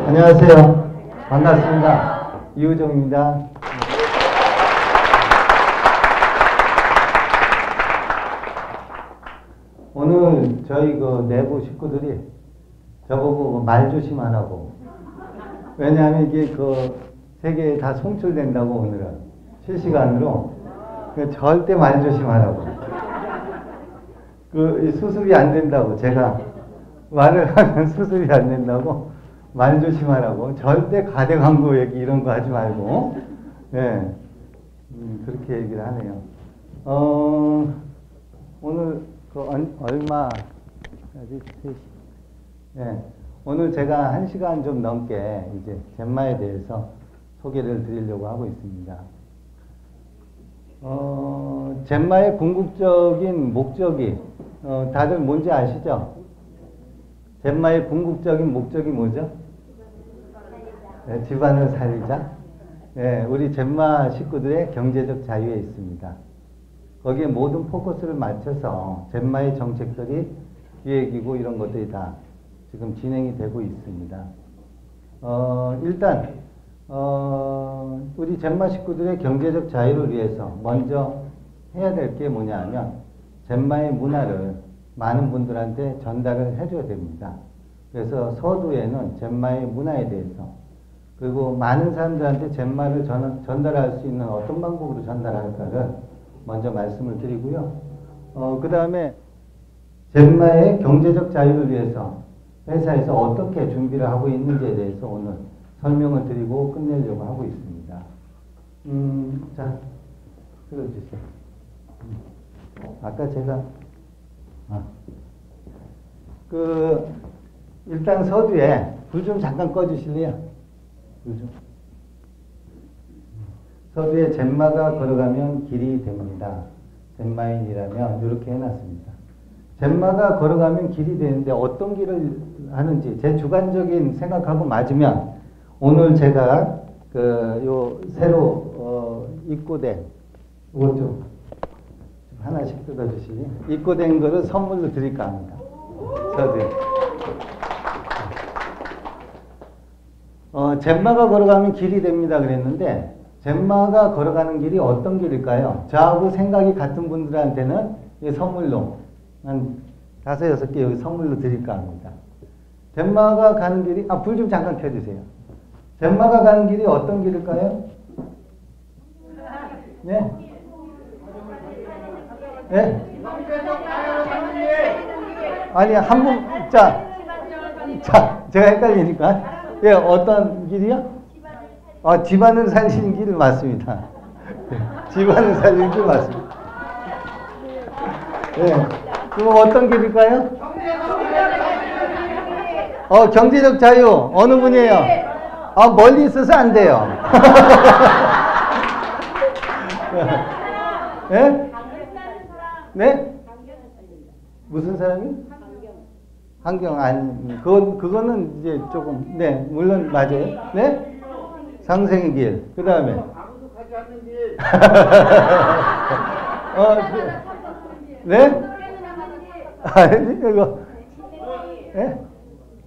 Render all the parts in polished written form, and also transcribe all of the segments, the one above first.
안녕하세요. 반갑습니다. 이우정입니다. 오늘 저희 그 내부 식구들이 저보고 말 조심하라고. 왜냐하면 이게 그 세계에 다 송출된다고 오늘은 실시간으로. 절대 말 조심하라고. 그 수습이 안 된다고. 제가 말을 하면 수습이 안 된다고 말 조심하라고. 절대 가대 광고 얘기 이런 거 하지 말고. 예. 그렇게 얘기를 하네요. 오늘 그 얼마까지? 3시. 예. 오늘 제가 1시간 좀 넘게 이제 젠마에 대해서 소개를 드리려고 하고 있습니다. 젠마의 궁극적인 목적이 다들 뭔지 아시죠? 젠마의 궁극적인 목적이 뭐죠? 네, 집안을 살리자. 네, 우리 젠마 식구들의 경제적 자유에 있습니다. 거기에 모든 포커스를 맞춰서 젠마의 정책들이 기획이고 이런 것들이 다 지금 진행이 되고 있습니다. 일단 우리 젠마 식구들의 경제적 자유를 위해서 먼저 해야 될 게 뭐냐 하면 젠마의 문화를 많은 분들한테 전달을 해줘야 됩니다. 그래서 서두에는 젠마의 문화에 대해서 그리고 많은 사람들한테 젠마를 전달할 수 있는 어떤 방법으로 전달할까를 먼저 말씀을 드리고요. 그 다음에 젠마의 경제적 자유를 위해서 회사에서 어떻게 준비를 하고 있는지에 대해서 오늘 설명을 드리고 끝내려고 하고 있습니다. 자, 들어주세요. 아까 제가 일단 서두에 불 좀 잠깐 꺼주실래요? 불 좀. 서두에 젠마가 걸어가면 길이 됩니다. 젠마인이라면 이렇게 해놨습니다. 젠마가 걸어가면 길이 되는데 어떤 길을 하는지 제 주관적인 생각하고 맞으면 오늘 제가 요 새로 입고된 이것 좀 하나씩 뜯어주시니 입고된 거를 선물로 드릴까 합니다. 서두에. 젠마가 걸어가면 길이 됩니다 그랬는데 젠마가 걸어가는 길이 어떤 길일까요? 저하고 생각이 같은 분들한테는 이 선물로 한 5, 6개 여기 선물로 드릴까 합니다. 젠마가 가는 길이 불 좀 잠깐 켜주세요. 젠마가 가는 길이 어떤 길일까요? 네? 네? 아니 한 분 자 제가 헷갈리니까 예, 어떤 길이요? 집안을 살리는 길이 맞습니다. 집안을 살리는 길이 맞습니다. 예. 그럼 어떤 길일까요? 경제적 자유. 어느 분이에요? 멀리 있어서 안 돼요. 예? 네? 무슨 사람이? 환경 아니 그거는 이제 조금 네 물론 맞아요. 네? 상생의 길. 그 다음에 아무도 가지 않는 길. 네? 이거 예?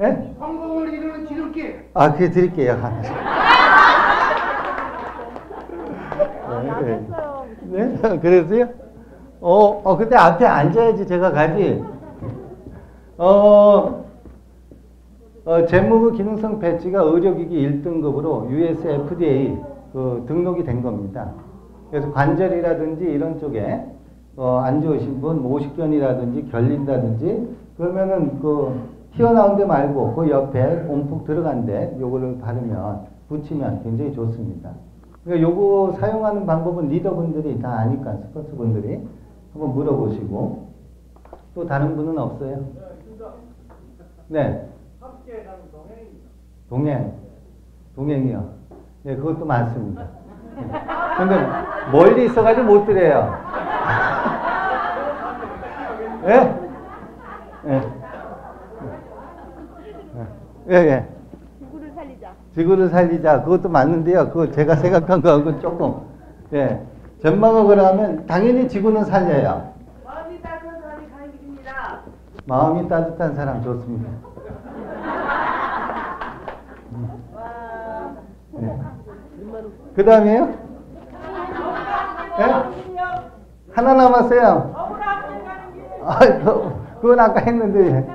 예? 성공을 이루는 지름길. 그게 드릴게요. 네? 그랬어요? 근데 앞에 앉아야지 제가 가지. 재무부 기능성 배지가 의료기기 1등급으로 US FDA 등록이 된 겁니다. 그래서 관절이라든지 이런 쪽에 안 좋으신 분, 오십견이라든지 결린다든지 그러면은 튀어나온 데 말고 그 옆에 움푹 들어간 데 요거를 바르면 붙이면 굉장히 좋습니다. 그러니까 요거 사용하는 방법은 리더분들이 다 아니까 스포츠분들이 한번 물어보시고 또 다른 분은 없어요? 네. 함께 가는 동행이요. 네, 그것도 많습니다. 근데 멀리 있어가지고 못 드려요. 예? 예. 예. 지구를 살리자. 지구를 살리자. 그것도 맞는데요. 그거 제가 생각한 거하고 조금. 예. 젠마가 그러면 당연히 지구는 살려요. 마음이 따뜻한 사람이 가는 길입니다. 마음이 따뜻한 사람 좋습니다. 그 다음에요? 네? 하나 남았어요. 그건 아까 했는데.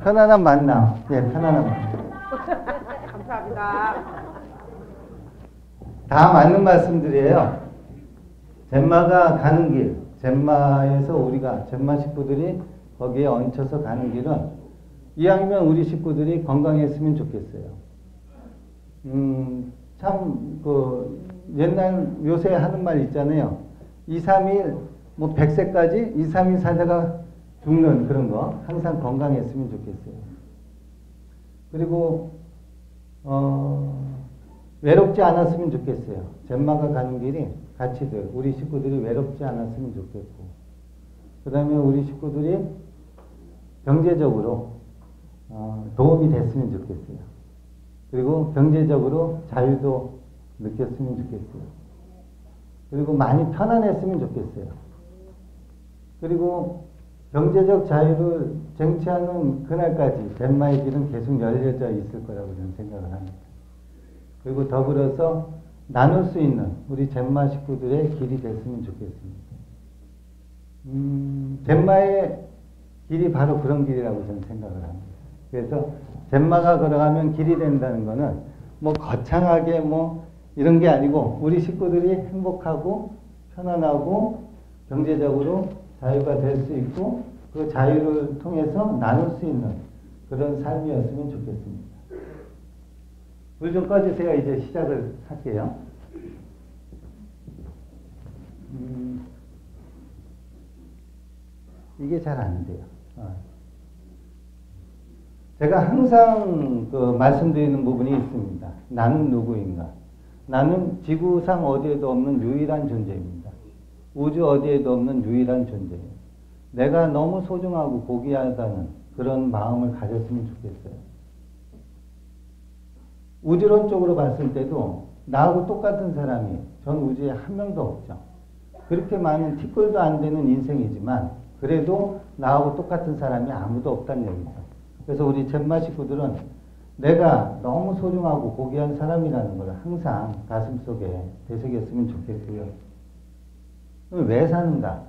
편안한 만남. 예, 편안한 만남. 감사합니다. 다 맞는 말씀들이에요. 젠마가 가는 길, 젠마에서 우리가, 젠마 식구들이 거기에 얹혀서 가는 길은 이왕이면 우리 식구들이 건강했으면 좋겠어요. 참, 옛날, 요새 하는 말 있잖아요. 2, 3일, 100세까지 2, 3일 살다가 죽는 그런 거. 항상 건강했으면 좋겠어요. 그리고, 외롭지 않았으면 좋겠어요. 젠마가 가는 길이 같이들, 우리 식구들이 외롭지 않았으면 좋겠고, 그 다음에 우리 식구들이 경제적으로 도움이 됐으면 좋겠어요. 그리고 경제적으로 자유도 느꼈으면 좋겠어요. 그리고 많이 편안했으면 좋겠어요. 그리고 경제적 자유를 쟁취하는 그날까지 젠마의 길은 계속 열려져 있을 거라고 저는 생각을 합니다. 그리고 더불어서 나눌 수 있는 우리 젠마 식구들의 길이 됐으면 좋겠습니다. 젠마의 길이 바로 그런 길이라고 저는 생각을 합니다. 그래서 젠마가 걸어가면 길이 된다는 거는 거창하게 이런 게 아니고 우리 식구들이 행복하고 편안하고 경제적으로 자유가 될 수 있고 그 자유를 통해서 나눌 수 있는 그런 삶이었으면 좋겠습니다. 불 좀 꺼주세요. 이제 시작을 할게요. 이게 잘 안 돼요. 제가 항상 말씀드리는 부분이 있습니다. 나는 누구인가? 나는 지구상 어디에도 없는 유일한 존재입니다. 우주 어디에도 없는 유일한 존재예요. 내가 너무 소중하고 고귀하다는 그런 마음을 가졌으면 좋겠어요. 우주론적으로 봤을 때도 나하고 똑같은 사람이 전 우주에 한 명도 없죠. 그렇게 많은 티끌도 안 되는 인생이지만 그래도 나하고 똑같은 사람이 아무도 없다는 얘기죠. 그래서 우리 젠마 식구들은 내가 너무 소중하고 고귀한 사람이라는 걸 항상 가슴속에 되새겼으면 좋겠고요. 왜 사는가?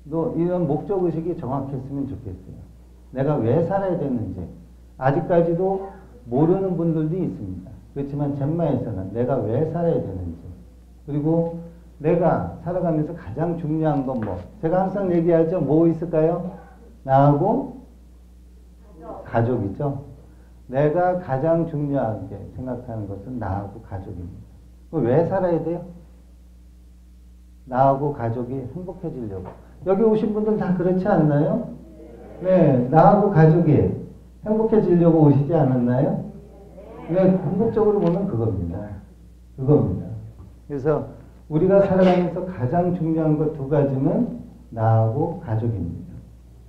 또 이런 목적의식이 정확했으면 좋겠어요. 내가 왜 살아야 되는지 아직까지도 모르는 분들도 있습니다. 그렇지만 젠마에서는 내가 왜 살아야 되는지 그리고 내가 살아가면서 가장 중요한 건 제가 항상 얘기하죠. 뭐 있을까요? 나하고 가족이죠. 내가 가장 중요하게 생각하는 것은 나하고 가족입니다. 왜 살아야 돼요? 나하고 가족이 행복해지려고. 여기 오신 분들 다 그렇지 않나요? 네, 나하고 가족이 행복해지려고 오시지 않았나요? 네, 궁극적으로 보면 그겁니다. 그겁니다. 그래서 우리가 살아가면서 가장 중요한 것 두 가지는 나하고 가족입니다.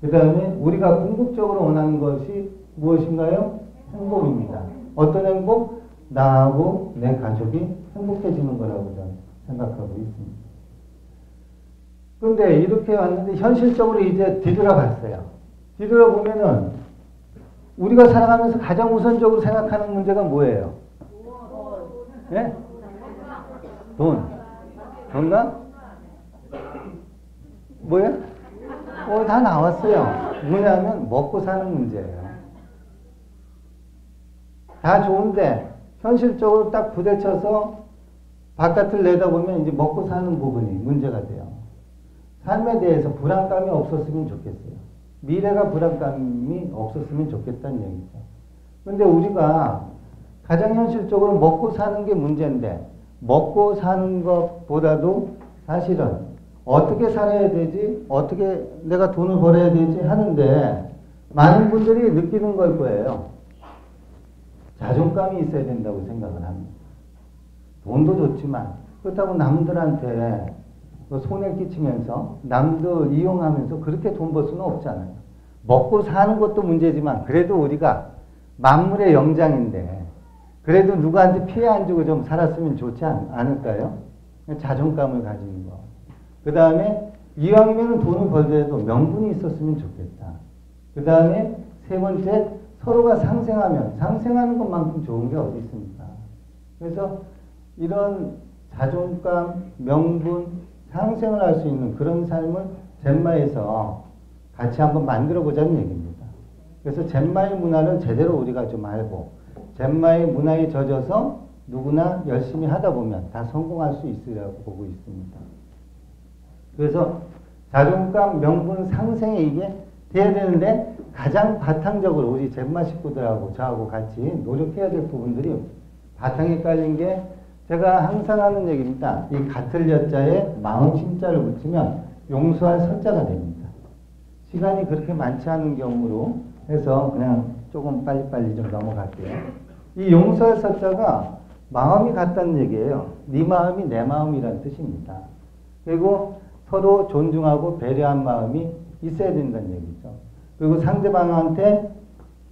그 다음에 우리가 궁극적으로 원하는 것이 무엇인가요? 행복입니다. 어떤 행복? 나하고 내 가족이 행복해지는 거라고 저는 생각하고 있습니다. 그런데 이렇게 왔는데 현실적으로 이제 뒤돌아봤어요. 뒤돌아보면은 우리가 살아가면서 가장 우선적으로 생각하는 문제가 뭐예요? 예? 돈. 돈가? 뭐예요? 다 나왔어요. 뭐냐면 먹고 사는 문제예요. 다 좋은데 현실적으로 딱 부딪혀서 바깥을 내다보면 이제 먹고 사는 부분이 문제가 돼요. 삶에 대해서 불안감이 없었으면 좋겠어요. 미래가 불안감이 없었으면 좋겠다는 얘기죠. 그런데 우리가 가장 현실적으로 먹고 사는 게 문제인데 먹고 사는 것보다도 사실은 어떻게 살아야 되지? 어떻게 내가 돈을 벌어야 되지? 하는데 많은 분들이 느끼는 걸 거예요. 자존감이 있어야 된다고 생각을 합니다. 돈도 좋지만 그렇다고 남들한테 손해 끼치면서 남들 이용하면서 그렇게 돈 벌 수는 없잖아요. 먹고 사는 것도 문제지만 그래도 우리가 만물의 영장인데 그래도 누구한테 피해 안 주고 좀 살았으면 좋지 않을까요? 자존감을 가지는 거. 그 다음에 이왕이면 돈을 벌더라도 명분이 있었으면 좋겠다. 그 다음에 세 번째 서로가 상생하면 상생하는 것만큼 좋은 게 어디 있습니까? 그래서 이런 자존감, 명분, 상생을 할 수 있는 그런 삶을 젠마에서 같이 한번 만들어 보자는 얘기입니다. 그래서 젠마의 문화를 제대로 우리가 좀 알고 젠마의 문화에 젖어서 누구나 열심히 하다 보면 다 성공할 수 있으리라고 보고 있습니다. 그래서 자존감, 명분, 상생이 이게 돼야 되는데 가장 바탕적으로 우리 젠마 식구들하고 저하고 같이 노력해야 될 부분들이 바탕에 깔린 게 제가 항상 하는 얘기입니다. 이 같을 여자에 마음 심자를 붙이면 용서할 설자가 됩니다. 시간이 그렇게 많지 않은 경우로 해서 그냥 조금 빨리빨리 좀 넘어갈게요. 이 용서할 설자가 마음이 같다는 얘기예요. 네 마음이 내 마음이라는 뜻입니다. 그리고 서로 존중하고 배려한 마음이 있어야 된다는 얘기죠. 그리고 상대방한테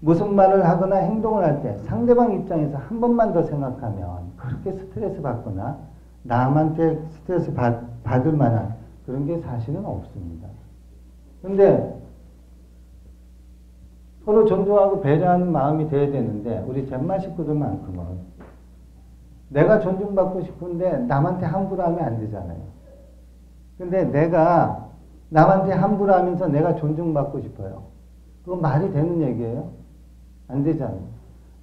무슨 말을 하거나 행동을 할 때 상대방 입장에서 한 번만 더 생각하면 그렇게 스트레스 받거나 남한테 스트레스 받을 만한 그런 게 사실은 없습니다. 근데 서로 존중하고 배려하는 마음이 돼야 되는데 우리 젠마 식구들만큼은 내가 존중받고 싶은데 남한테 함부로 하면 안 되잖아요. 근데 내가 남한테 함부로 하면서 내가 존중받고 싶어요. 그건 말이 되는 얘기예요? 안 되잖아요.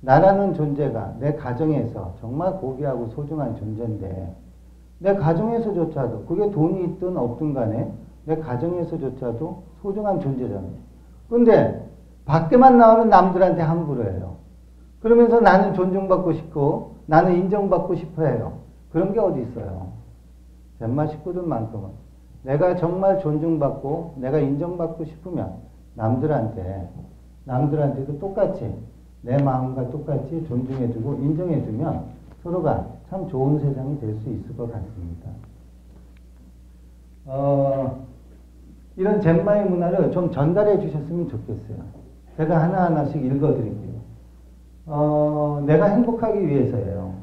나라는 존재가 내 가정에서 정말 고귀하고 소중한 존재인데 내 가정에서조차도 그게 돈이 있든 없든 간에 내 가정에서조차도 소중한 존재잖아요. 근데 밖에만 나오면 남들한테 함부로 해요. 그러면서 나는 존중받고 싶고 나는 인정받고 싶어 해요. 그런 게 어디 있어요. 젠마 식구들만큼은 내가 정말 존중받고 내가 인정받고 싶으면 남들한테도 똑같이 내 마음과 똑같이 존중해주고 인정해주면 서로가 참 좋은 세상이 될 수 있을 것 같습니다. 이런 젠마의 문화를 좀 전달해 주셨으면 좋겠어요. 제가 하나하나씩 읽어드릴게요. 내가 행복하기 위해서예요.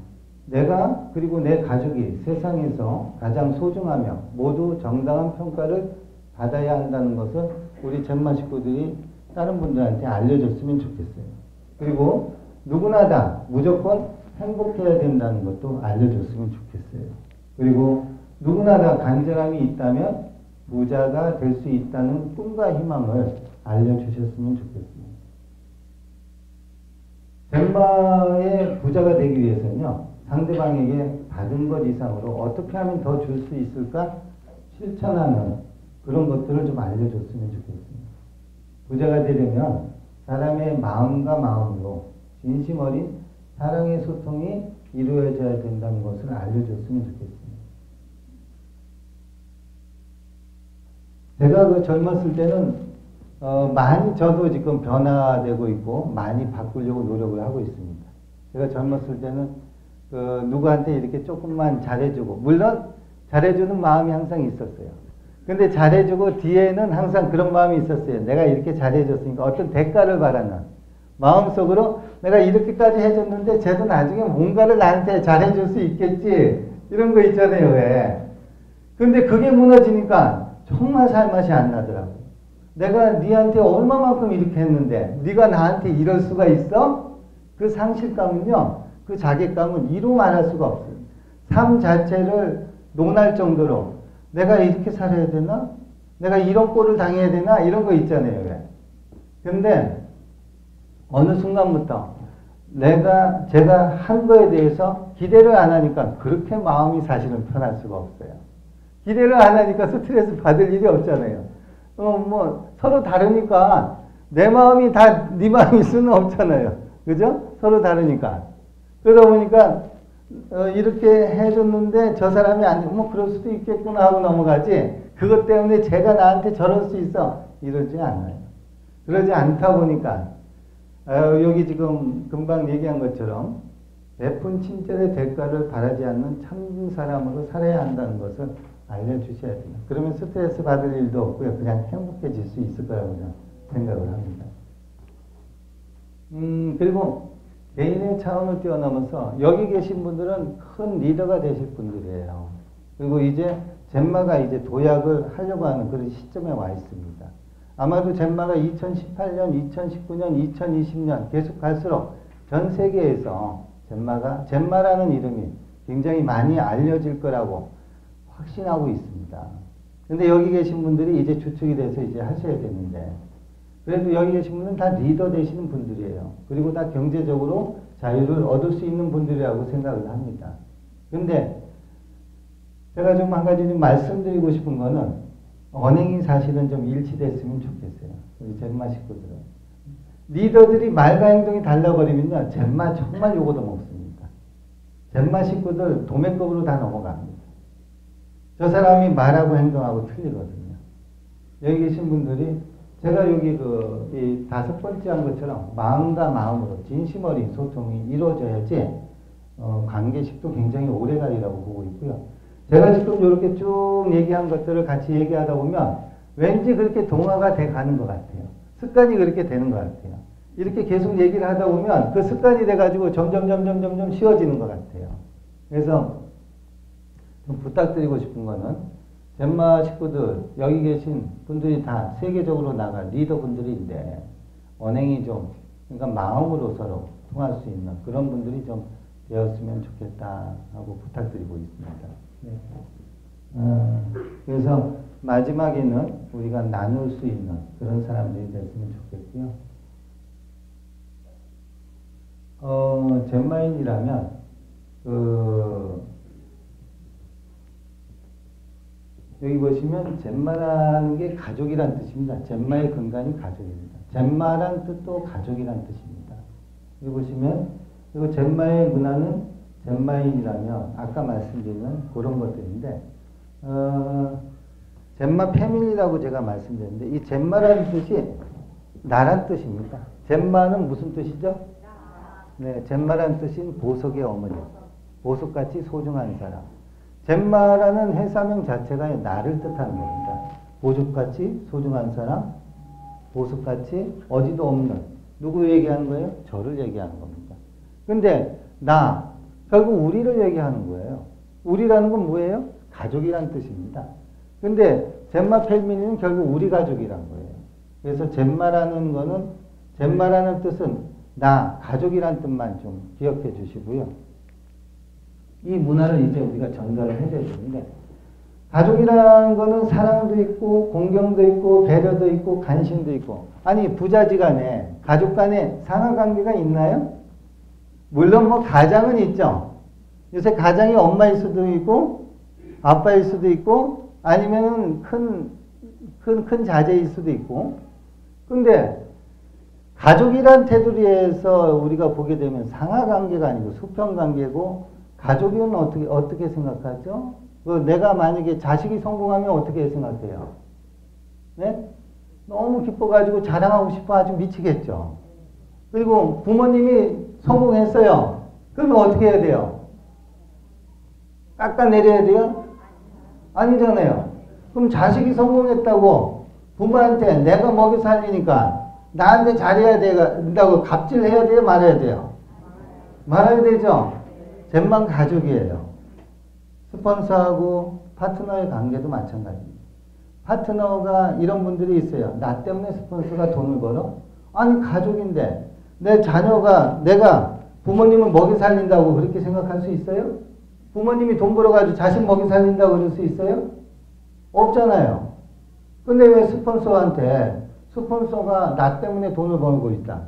내가 그리고 내 가족이 세상에서 가장 소중하며 모두 정당한 평가를 받아야 한다는 것을 우리 젠마 식구들이 다른 분들한테 알려줬으면 좋겠어요. 그리고 누구나 다 무조건 행복해야 된다는 것도 알려줬으면 좋겠어요. 그리고 누구나 다 간절함이 있다면 부자가 될 수 있다는 꿈과 희망을 알려주셨으면 좋겠습니다. 젠마의 부자가 되기 위해서는요, 상대방에게 받은 것 이상으로 어떻게 하면 더 줄 수 있을까 실천하는 그런 것들을 좀 알려줬으면 좋겠습니다. 부자가 되려면 사람의 마음과 마음으로 진심 어린 사랑의 소통이 이루어져야 된다는 것을 알려줬으면 좋겠습니다. 제가 그 젊었을 때는 많이 저도 지금 변화되고 있고 많이 바꾸려고 노력을 하고 있습니다. 제가 젊었을 때는 누구한테 이렇게 조금만 잘해주고 물론 잘해주는 마음이 항상 있었어요. 근데 잘해주고 뒤에는 항상 그런 마음이 있었어요. 내가 이렇게 잘해줬으니까 어떤 대가를 바라는 마음속으로 내가 이렇게까지 해줬는데 쟤도 나중에 뭔가를 나한테 잘해줄 수 있겠지 이런 거 있잖아요. 왜? 근데 그게 무너지니까 정말 살맛이 안 나더라고요. 내가 니한테 얼마만큼 이렇게 했는데 네가 나한테 이럴 수가 있어? 그 상실감은요. 그 자괴감은 이루 말할 수가 없어요. 삶 자체를 논할 정도로 내가 이렇게 살아야 되나? 내가 이런 꼴을 당해야 되나? 이런 거 있잖아요. 왜? 근데 어느 순간부터 제가 한 거에 대해서 기대를 안 하니까 그렇게 마음이 사실은 편할 수가 없어요. 기대를 안 하니까 스트레스 받을 일이 없잖아요. 서로 다르니까 내 마음이 다 네 마음일 수는 없잖아요. 그죠? 서로 다르니까. 그러다 보니까 이렇게 해줬는데 저 사람이 그럴 수도 있겠구나 하고 넘어가지 그것 때문에 제가 나한테 저럴 수 있어 이러지 않아요. 그러지 않다 보니까 여기 지금 금방 얘기한 것처럼 베푼 친절의 대가를 바라지 않는 참 사람으로 살아야 한다는 것을 알려주셔야 됩니다. 그러면 스트레스 받을 일도 없고요. 그냥 행복해질 수 있을 거라고 생각을 합니다. 그리고 개인의 차원을 뛰어넘어서 여기 계신 분들은 큰 리더가 되실 분들이에요. 그리고 이제 젠마가 이제 도약을 하려고 하는 그런 시점에 와 있습니다. 아마도 젠마가 2018년, 2019년, 2020년 계속 갈수록 전 세계에서 젠마라는 이름이 굉장히 많이 알려질 거라고 확신하고 있습니다. 근데 여기 계신 분들이 이제 주축이 돼서 이제 하셔야 되는데, 그래도 여기 계신 분은 다 리더 되시는 분들이에요. 그리고 다 경제적으로 자유를 얻을 수 있는 분들이라고 생각을 합니다. 근데 제가 좀 한 가지 좀 말씀드리고 싶은 거는, 언행이 사실은 좀 일치됐으면 좋겠어요. 우리 젠마 식구들은. 리더들이 말과 행동이 달라버리면요, 젠마 정말 요거도 먹습니다. 젠마 식구들 도매급으로 다 넘어갑니다. 저 사람이 말하고 행동하고 틀리거든요. 여기 계신 분들이 제가 여기 이 5번째 한 것처럼 마음과 마음으로 진심 어린 소통이 이루어져야지 관계식도 굉장히 오래가리라고 보고 있고요. 제가 지금 이렇게 쭉 얘기한 것들을 같이 얘기하다 보면 왠지 그렇게 동화가 돼 가는 것 같아요. 습관이 그렇게 되는 것 같아요. 이렇게 계속 얘기를 하다 보면 그 습관이 돼가지고 점점 쉬워지는 것 같아요. 그래서 좀 부탁드리고 싶은 거는, 젠마 식구들, 여기 계신 분들이 다 세계적으로 나갈 리더 분들인데, 언행이 좀, 그러니까 마음으로 서로 통할 수 있는 그런 분들이 좀 되었으면 좋겠다 하고 부탁드리고 있습니다. 네. 그래서 마지막에는 우리가 나눌 수 있는 그런 사람들이 됐으면 좋겠고요. 젠마인이라면, 여기 보시면 젠마라는 게 가족이란 뜻입니다. 젠마의 근간이 가족입니다. 젠마란 뜻도 가족이란 뜻입니다. 여기 보시면, 그리고 젠마의 문화는 젠마인이라면 아까 말씀드린 그런 것들인데, 젠마 패밀리라고 제가 말씀드렸는데, 이 젠마라는 뜻이 나란 뜻입니다. 젠마는 무슨 뜻이죠? 네, 젠마라는 뜻인 보석의 어머니, 보석같이 소중한 사람. 젠마라는 회사명 자체가 나를 뜻하는 겁니다. 보석같이 소중한 사람, 보석같이 어디도 없는, 누구 얘기하는 거예요? 저를 얘기하는 겁니다. 근데 결국 우리를 얘기하는 거예요. 우리라는 건 뭐예요? 가족이란 뜻입니다. 근데 젠마 패밀리는 결국 우리 가족이란 거예요. 그래서 젠마라는 뜻은 가족이란 뜻만 좀 기억해 주시고요. 이 문화를 이제 우리가 전달을 해줘야 되는데, 가족이라는 거는 사랑도 있고 공경도 있고 배려도 있고 관심도 있고, 아니 부자지간에 가족 간에 상하관계가 있나요? 물론 뭐 가장은 있죠. 요새 가장이 엄마일 수도 있고 아빠일 수도 있고 아니면은 큰 자제일 수도 있고. 근데 가족이란 테두리에서 우리가 보게 되면 상하관계가 아니고 수평관계고, 가족은 어떻게 생각하죠? 내가 만약에 자식이 성공하면 어떻게 생각해요? 네? 너무 기뻐가지고 자랑하고 싶어 아주 미치겠죠. 그리고 부모님이 성공했어요. 그러면 어떻게 해야 돼요? 깎아내려야 돼요? 아니잖아요. 그럼 자식이 성공했다고 부모한테 내가 먹여 살리니까 나한테 잘해야 된다고 갑질해야 돼요? 말해야 돼요? 말해야 되죠? 젠마 가족이에요. 스폰서하고 파트너의 관계도 마찬가지입니다. 파트너가 이런 분들이 있어요. 나 때문에 스폰서가 돈을 벌어? 아니 가족인데 내 자녀가 내가 부모님을 먹여 살린다고 그렇게 생각할 수 있어요? 부모님이 돈 벌어가지고 자식 먹여 살린다고 그럴 수 있어요? 없잖아요. 근데 왜 스폰서가 나 때문에 돈을 벌고 있다,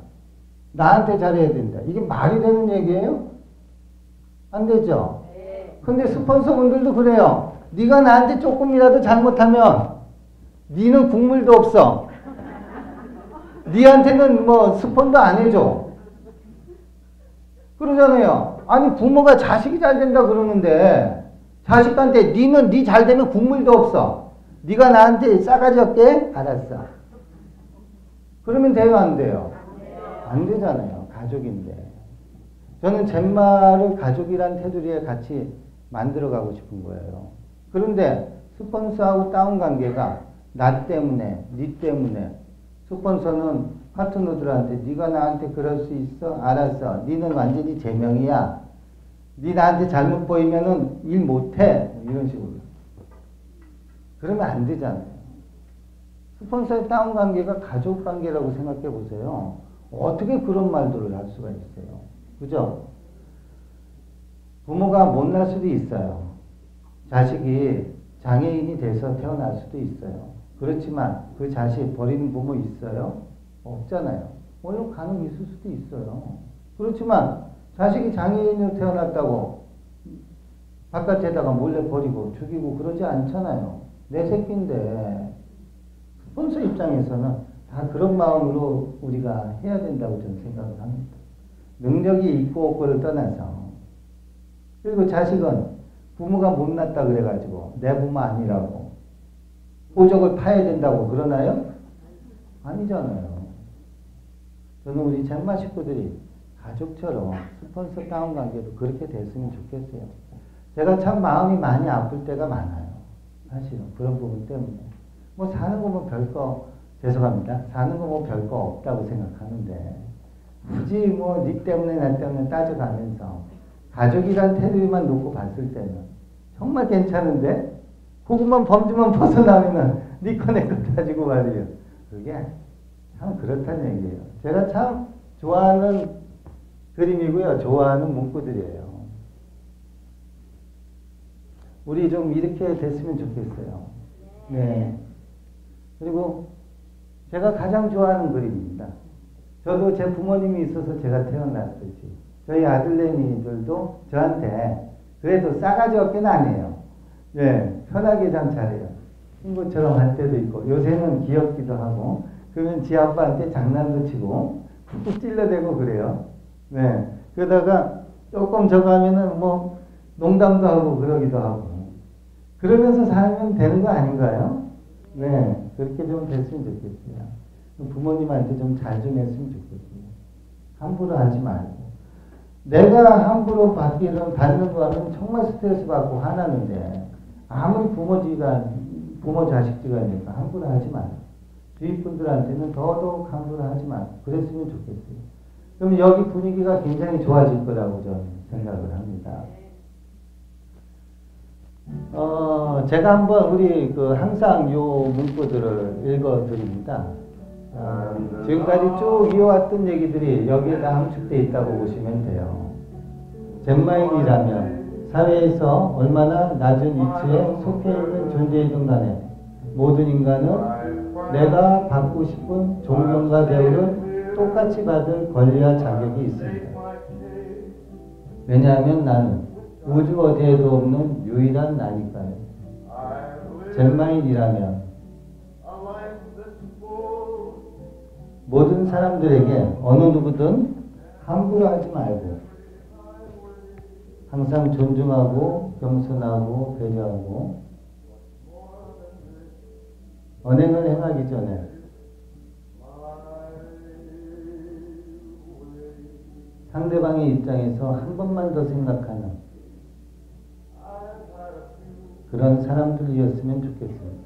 나한테 잘해야 된다, 이게 말이 되는 얘기예요? 안 되죠? 근데 스폰서분들도 그래요. 네가 나한테 조금이라도 잘못하면 니는 국물도 없어. 니한테는 뭐 스폰도 안 해줘. 그러잖아요. 아니 부모가 자식이 잘 된다 그러는데 자식한테 니는 니 잘 되면 국물도 없어. 네가 나한테 싸가지 없게? 알았어. 그러면 돼요, 안 돼요? 안 되잖아요. 가족인데. 저는 젠마를 가족이란 테두리에 같이 만들어가고 싶은 거예요. 그런데 스폰서하고 다운 관계가 나 때문에, 니 때문에. 스폰서는 파트너들한테 네가 나한테 그럴 수 있어? 알았어. 니는 완전히 제명이야. 니 나한테 잘못 보이면은 일 못해. 이런 식으로. 그러면 안 되잖아요. 스폰서의 다운 관계가 가족 관계라고 생각해 보세요. 어떻게 그런 말들을 할 수가 있어요? 그죠? 부모가 못날 수도 있어요. 자식이 장애인이 돼서 태어날 수도 있어요. 그렇지만 그 자식 버리는 부모 있어요? 없잖아요. 물론 가능이 있을 수도 있어요. 그렇지만 자식이 장애인으로 태어났다고 바깥에다가 몰래 버리고 죽이고 그러지 않잖아요. 내 새끼인데. 스폰서 입장에서는 다 그런 마음으로 우리가 해야 된다고 저는 생각을 합니다. 능력이 있고 없고를 떠나서. 그리고 자식은 부모가 못났다 그래가지고 내 부모 아니라고 호적을 파야 된다고 그러나요? 아니잖아요. 저는 우리 젠마 식구들이 가족처럼 스폰서 다운 관계도 그렇게 됐으면 좋겠어요. 제가 참 마음이 많이 아플 때가 많아요. 사실은 그런 부분 때문에. 뭐 사는 거 뭐 별거, 죄송합니다. 사는 거 뭐 별거 없다고 생각하는데 굳이 뭐 니 때문에 나 때문에 따져가면서 가족이란 테두리만 놓고 봤을 때는 정말 괜찮은데 그것만 범주만 벗어나면은 니 거 내 거 따지고 말이에요. 그게 참 그렇다는 얘기예요. 제가 참 좋아하는 그림이고요. 좋아하는 문구들이에요. 우리 좀 이렇게 됐으면 좋겠어요. 네. 그리고 제가 가장 좋아하는 그림입니다. 저도 제 부모님이 있어서 제가 태어났듯이 저희 아들내미들도 저한테 그래도 싸가지 없게는 아니에요. 네, 편하게 참 잘해요. 친구처럼 할 때도 있고 요새는 귀엽기도 하고 그러면 지 아빠한테 장난도 치고 푹푹 찔러대고 그래요. 네, 그러다가 조금 저거 하면은 뭐 농담도 하고 그러기도 하고 그러면서 살면 되는 거 아닌가요? 네, 그렇게 좀 됐으면 좋겠어요. 부모님한테 좀 잘 좀 했으면 좋겠어요. 함부로 하지 말고. 내가 함부로 받는 거는 정말 스트레스 받고 화나는데 아무리 부모 자식지간이니까 함부로 하지 말고 주위 분들한테는 더더욱 함부로 하지 말고 그랬으면 좋겠어요. 그럼 여기 분위기가 굉장히 좋아질 거라고 저는 생각을 합니다. 제가 한번 우리 항상 요 문구들을 읽어드립니다. 지금까지 쭉 이어왔던 얘기들이 여기에다 함축되어 있다고 보시면 돼요. 젠마인이라면 사회에서 얼마나 낮은 위치에 속해 있는 존재이든 간에 모든 인간은 내가 받고 싶은 존경과 대우를 똑같이 받을 권리와 자격이 있습니다. 왜냐하면 나는 우주 어디에도 없는 유일한 나니까요. 젠마인이라면 모든 사람들에게 어느 누구든 함부로 하지 말고 항상 존중하고 겸손하고 배려하고 언행을 행하기 전에 상대방의 입장에서 한 번만 더 생각하는 그런 사람들이었으면 좋겠습니다.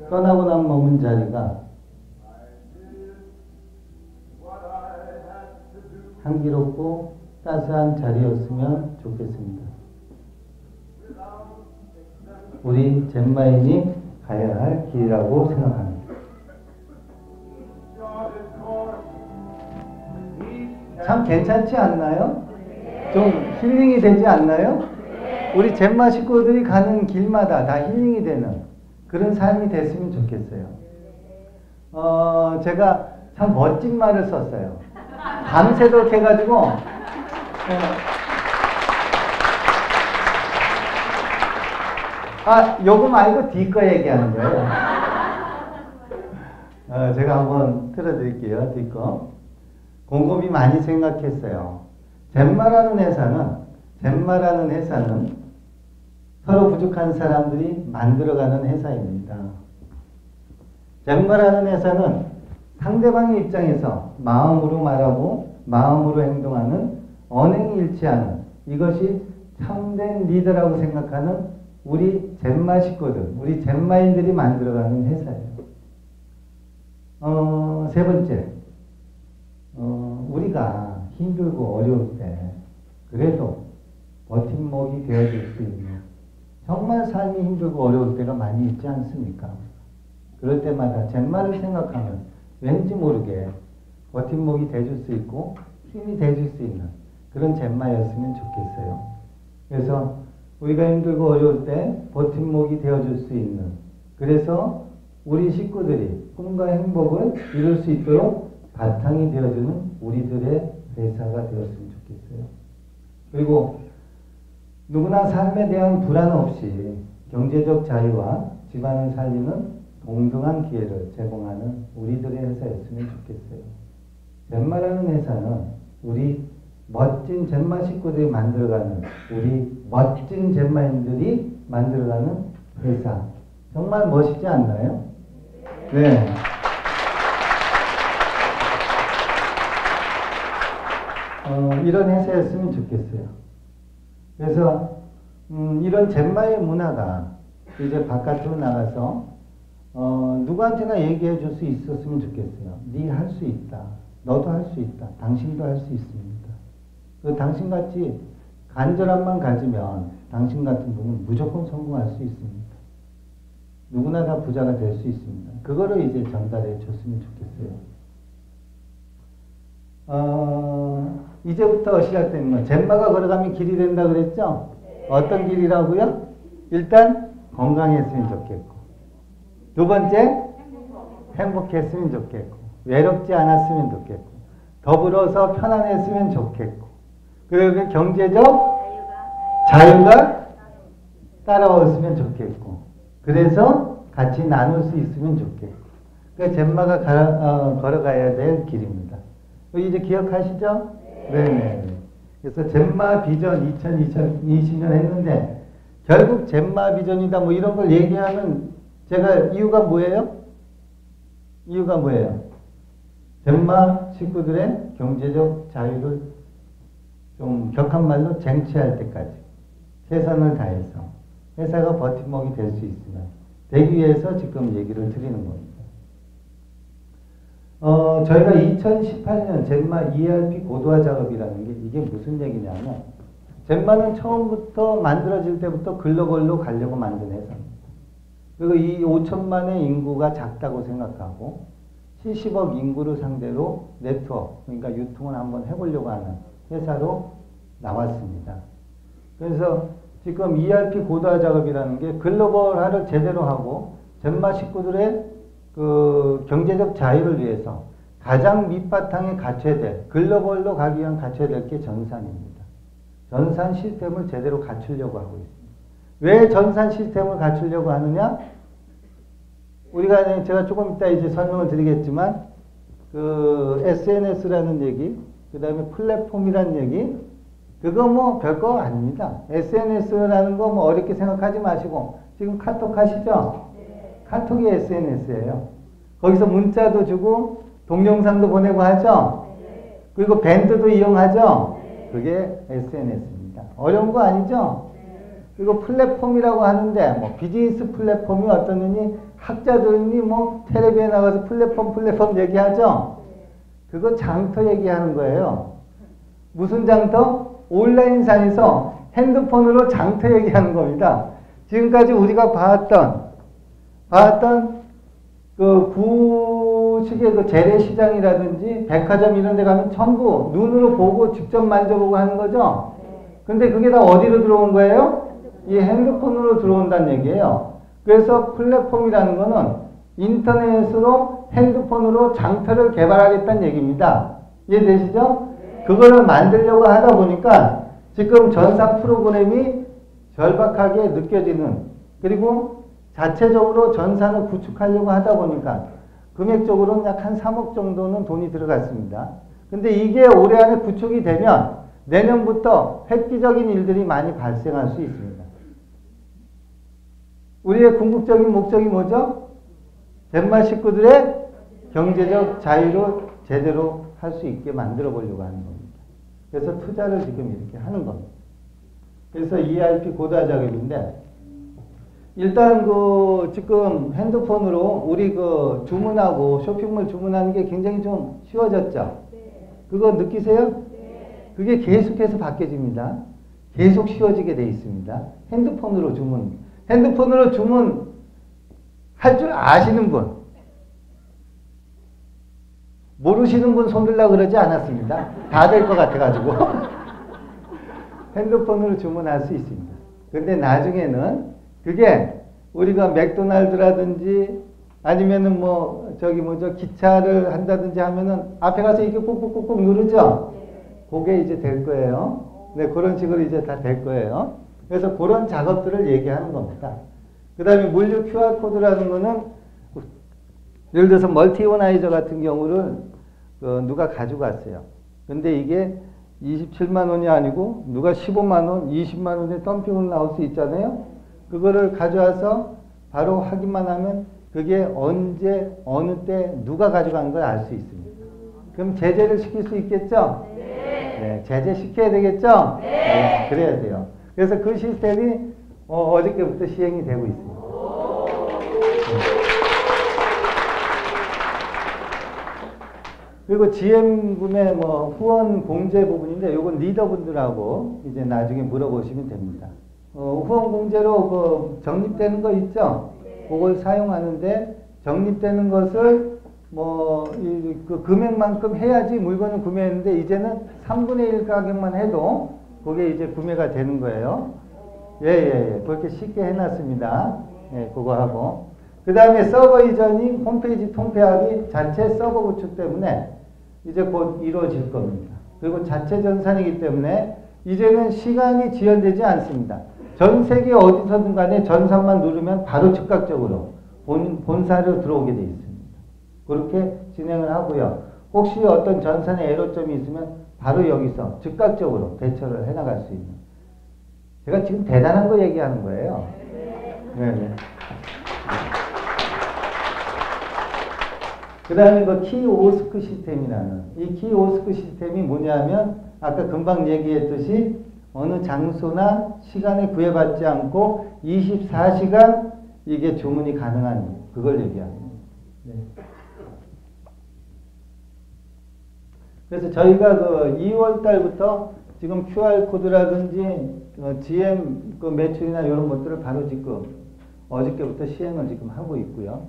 떠나고 난 머문 자리가 향기롭고 따스한 자리였으면 좋겠습니다. 우리 젠마인이 가야 할 길이라고 생각합니다. 참 괜찮지 않나요? 좀 힐링이 되지 않나요? 우리 젠마 식구들이 가는 길마다 다 힐링이 되는 그런 삶이 됐으면 좋겠어요. 제가 참 멋진 말을 썼어요. 밤새도록 해가지고 요거 말고 뒤 거 얘기하는 거예요. 제가 한번 틀어드릴게요. 뒤 거. 곰곰이 많이 생각했어요. 젠마라는 회사는 서로 부족한 사람들이 만들어가는 회사입니다. 젠마라는 회사는 상대방의 입장에서 마음으로 말하고 마음으로 행동하는 언행이 일치하는 이것이 참된 리더라고 생각하는 우리 젠마 식구들, 우리 젠마인들이 만들어가는 회사예요. 세 번째, 우리가 힘들고 어려울 때 그래도 버팀목이 되어줄 수 있는 정말 삶이 힘들고 어려울 때가 많이 있지 않습니까? 그럴 때마다 젠마를 생각하면 왠지 모르게 버팀목이 돼줄 수 있고 힘이 돼줄 수 있는 그런 젠마였으면 좋겠어요. 그래서 우리가 힘들고 어려울 때 버팀목이 되어줄 수 있는, 그래서 우리 식구들이 꿈과 행복을 이룰 수 있도록 바탕이 되어주는 우리들의 회사가 되었으면 좋겠어요. 그리고 누구나 삶에 대한 불안 없이 경제적 자유와 집안을 살리는 동등한 기회를 제공하는 우리들의 회사였으면 좋겠어요. 젠마라는 회사는 우리 멋진 젠마 식구들이 만들어가는, 우리 멋진 젠마인들이 만들어가는 회사. 정말 멋있지 않나요? 네. 이런 회사였으면 좋겠어요. 그래서 이런 젠마의 문화가 이제 바깥으로 나가서 누구한테나 얘기해 줄 수 있었으면 좋겠어요. 네 할 수 있다. 너도 할 수 있다. 당신도 할 수 있습니다. 그 당신같이 간절함만 가지면 당신 같은 분은 무조건 성공할 수 있습니다. 누구나 다 부자가 될 수 있습니다. 그거를 이제 전달해 줬으면 좋겠어요. 이제부터 시작되는 건 젠마가 걸어가면 길이 된다 그랬죠? 네. 어떤 길이라고요? 일단 건강했으면 좋겠고, 두 번째 행복했으면 좋겠고, 외롭지 않았으면 좋겠고, 더불어서 편안했으면 좋겠고, 그리고 경제적 자유가 따라왔으면 좋겠고, 그래서 같이 나눌 수 있으면 좋겠고, 그 젠마가 걸어가야 될 길입니다. 이제 기억하시죠? 네. 그래서 젠마 비전 2020년 했는데 결국 젠마 비전이다 뭐 이런 걸 얘기하는 제가 이유가 뭐예요? 이유가 뭐예요? 젠마 식구들의 경제적 자유를 좀 격한 말로 쟁취할 때까지 최선을 다해서 회사가 버팀목이 될 수 있으면 되기 위해서 지금 얘기를 드리는 겁니다. 저희가 2018년 젠마 ERP 고도화 작업이라는 게 이게 무슨 얘기냐면 젠마는 처음부터 만들어질 때부터 글로벌로 가려고 만든 회사입니다. 그리고 이 5천만의 인구가 작다고 생각하고 70억 인구를 상대로 네트워크, 그러니까 유통을 한번 해보려고 하는 회사로 나왔습니다. 그래서 지금 ERP 고도화 작업이라는 게 글로벌화를 제대로 하고 젠마 식구들의 그 경제적 자유를 위해서 가장 밑바탕에 갖춰야 될, 글로벌로 가기 위한 갖춰야 될 게 전산입니다. 전산 시스템을 제대로 갖추려고 하고 있습니다. 왜 전산 시스템을 갖추려고 하느냐? 우리가 제가 조금 이따 이제 설명을 드리겠지만 그 SNS라는 얘기, 그 다음에 플랫폼이라는 얘기, 그거 뭐 별거 아닙니다. SNS라는 거 뭐 어렵게 생각하지 마시고 지금 카톡 하시죠? 카톡이 SNS예요. 거기서 문자도 주고 동영상도 보내고 하죠? 그리고 밴드도 이용하죠? 그게 SNS입니다. 어려운 거 아니죠? 그리고 플랫폼이라고 하는데 뭐 비즈니스 플랫폼이 어떠느니 학자들이 뭐 텔레비에 나가서 플랫폼 얘기하죠? 그거 장터 얘기하는 거예요. 무슨 장터? 온라인상에서 핸드폰으로 장터 얘기하는 겁니다. 지금까지 우리가 봤던 그 구식의 그 재래시장이라든지 백화점 이런 데 가면 전부 눈으로 보고 직접 만져보고 하는 거죠? 근데 그게 다 어디로 들어온 거예요? 이 핸드폰으로 들어온다는 얘기예요. 그래서 플랫폼이라는 거는 인터넷으로 핸드폰으로 장터를 개발하겠다는 얘기입니다. 이해되시죠? 그거를 만들려고 하다 보니까 지금 전산 프로그램이 절박하게 느껴지는, 그리고 자체적으로 전산을 구축하려고 하다 보니까 금액적으로는 약 한 3억 정도는 돈이 들어갔습니다. 근데 이게 올해 안에 구축이 되면 내년부터 획기적인 일들이 많이 발생할 수 있습니다. 우리의 궁극적인 목적이 뭐죠? 젠마 식구들의 경제적 자유를 제대로 할 수 있게 만들어 보려고 하는 겁니다. 그래서 투자를 지금 이렇게 하는 겁니다. 그래서 ERP 고도화 작업인데 일단 그 지금 핸드폰으로 우리 그 주문하고 쇼핑몰 주문하는 게 굉장히 좀 쉬워졌죠? 그거 느끼세요? 그게 계속해서 바뀌어집니다. 계속 쉬워지게 돼 있습니다. 핸드폰으로 주문. 핸드폰으로 주문 할 줄 아시는 분. 모르시는 분 손들라고 그러지 않았습니다. 다 될 것 같아가지고. 핸드폰으로 주문할 수 있습니다. 근데 나중에는 그게 우리가 맥도날드라든지 아니면은 기차를 한다든지 하면은 앞에 가서 이게 꾹꾹꾹꾹 누르죠? 그게 이제 될 거예요. 네, 그런 식으로 이제 다 될 거예요. 그래서 그런 작업들을 얘기하는 겁니다. 그 다음에 물류 QR코드라는 거는 예를 들어서 멀티오나이저 같은 경우를 누가 가지고 왔어요. 근데 이게 27만 원이 아니고 누가 15만 원, 20만 원에 덤핑으로 나올 수 있잖아요. 그거를 가져와서 바로 확인만 하면 그게 언제, 어느 때 누가 가져간 걸 알 수 있습니다. 그럼 제재를 시킬 수 있겠죠? 네, 제재시켜야 되겠죠? 네, 그래야 돼요. 그래서 그 시스템이 어저께부터 시행이 되고 있습니다. 그리고 GM 구매 후원 공제 부분인데 요건 리더분들하고 이제 나중에 물어보시면 됩니다. 후원 공제로 적립되는 거 있죠? 그걸 사용하는데 적립되는 것을 그 금액만큼 해야지 물건을 구매했는데 이제는 3분의 1 가격만 해도 그게 이제 구매가 되는 거예요. 예. 그렇게 쉽게 해놨습니다. 예, 그거 하고. 그 다음에 서버 이전이 홈페이지 통폐합이 자체 서버 구축 때문에 이제 곧 이루어질 겁니다. 그리고 자체 전산이기 때문에 이제는 시간이 지연되지 않습니다. 전 세계 어디서든 간에 전산만 누르면 바로 즉각적으로 본사로 들어오게 되어 있습니다. 그렇게 진행을 하고요. 혹시 어떤 전산에 에러점이 있으면 바로 여기서 즉각적으로 대처를 해나갈 수 있는. 제가 지금 대단한 거 얘기하는 거예요. 네. 그 다음에 그 키오스크 시스템이라는 이 키오스크 시스템이 뭐냐면 아까 금방 얘기했듯이 어느 장소나 시간에 구애받지 않고 24시간 이게 주문이 가능한 그걸 얘기합니다. 네. 그래서 저희가 그 2월 달부터 지금 QR코드라든지 GM 그 매출이나 이런 것들을 바로 지금 어저께부터 시행을 지금 하고 있고요.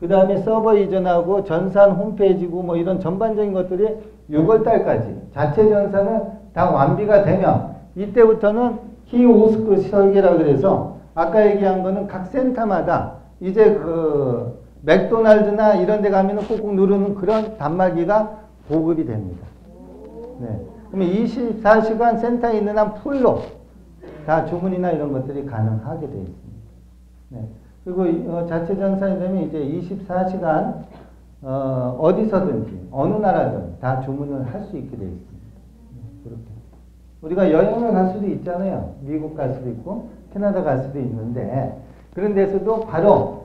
그 다음에 서버 이전하고 전산 홈페이지고 이런 전반적인 것들이 6월 달까지 자체 전산은 다 완비가 되면 이때부터는 키오스크 설계라 그래서 아까 얘기한 거는 각 센터마다 이제 그 맥도날드나 이런 데 가면은 꾹꾹 누르는 그런 단말기가 보급이 됩니다. 네. 그러면 24시간 센터에 있는 한 풀로 다 주문이나 이런 것들이 가능하게 되어 있습니다. 네. 그리고 자체 전산이 되면 이제 24시간 어디서든지 어느 나라든 다 주문을 할 수 있게 되어 있습니다. 그렇게. 우리가 여행을 갈 수도 있잖아요. 미국 갈 수도 있고 캐나다 갈 수도 있는데 그런 데서도 바로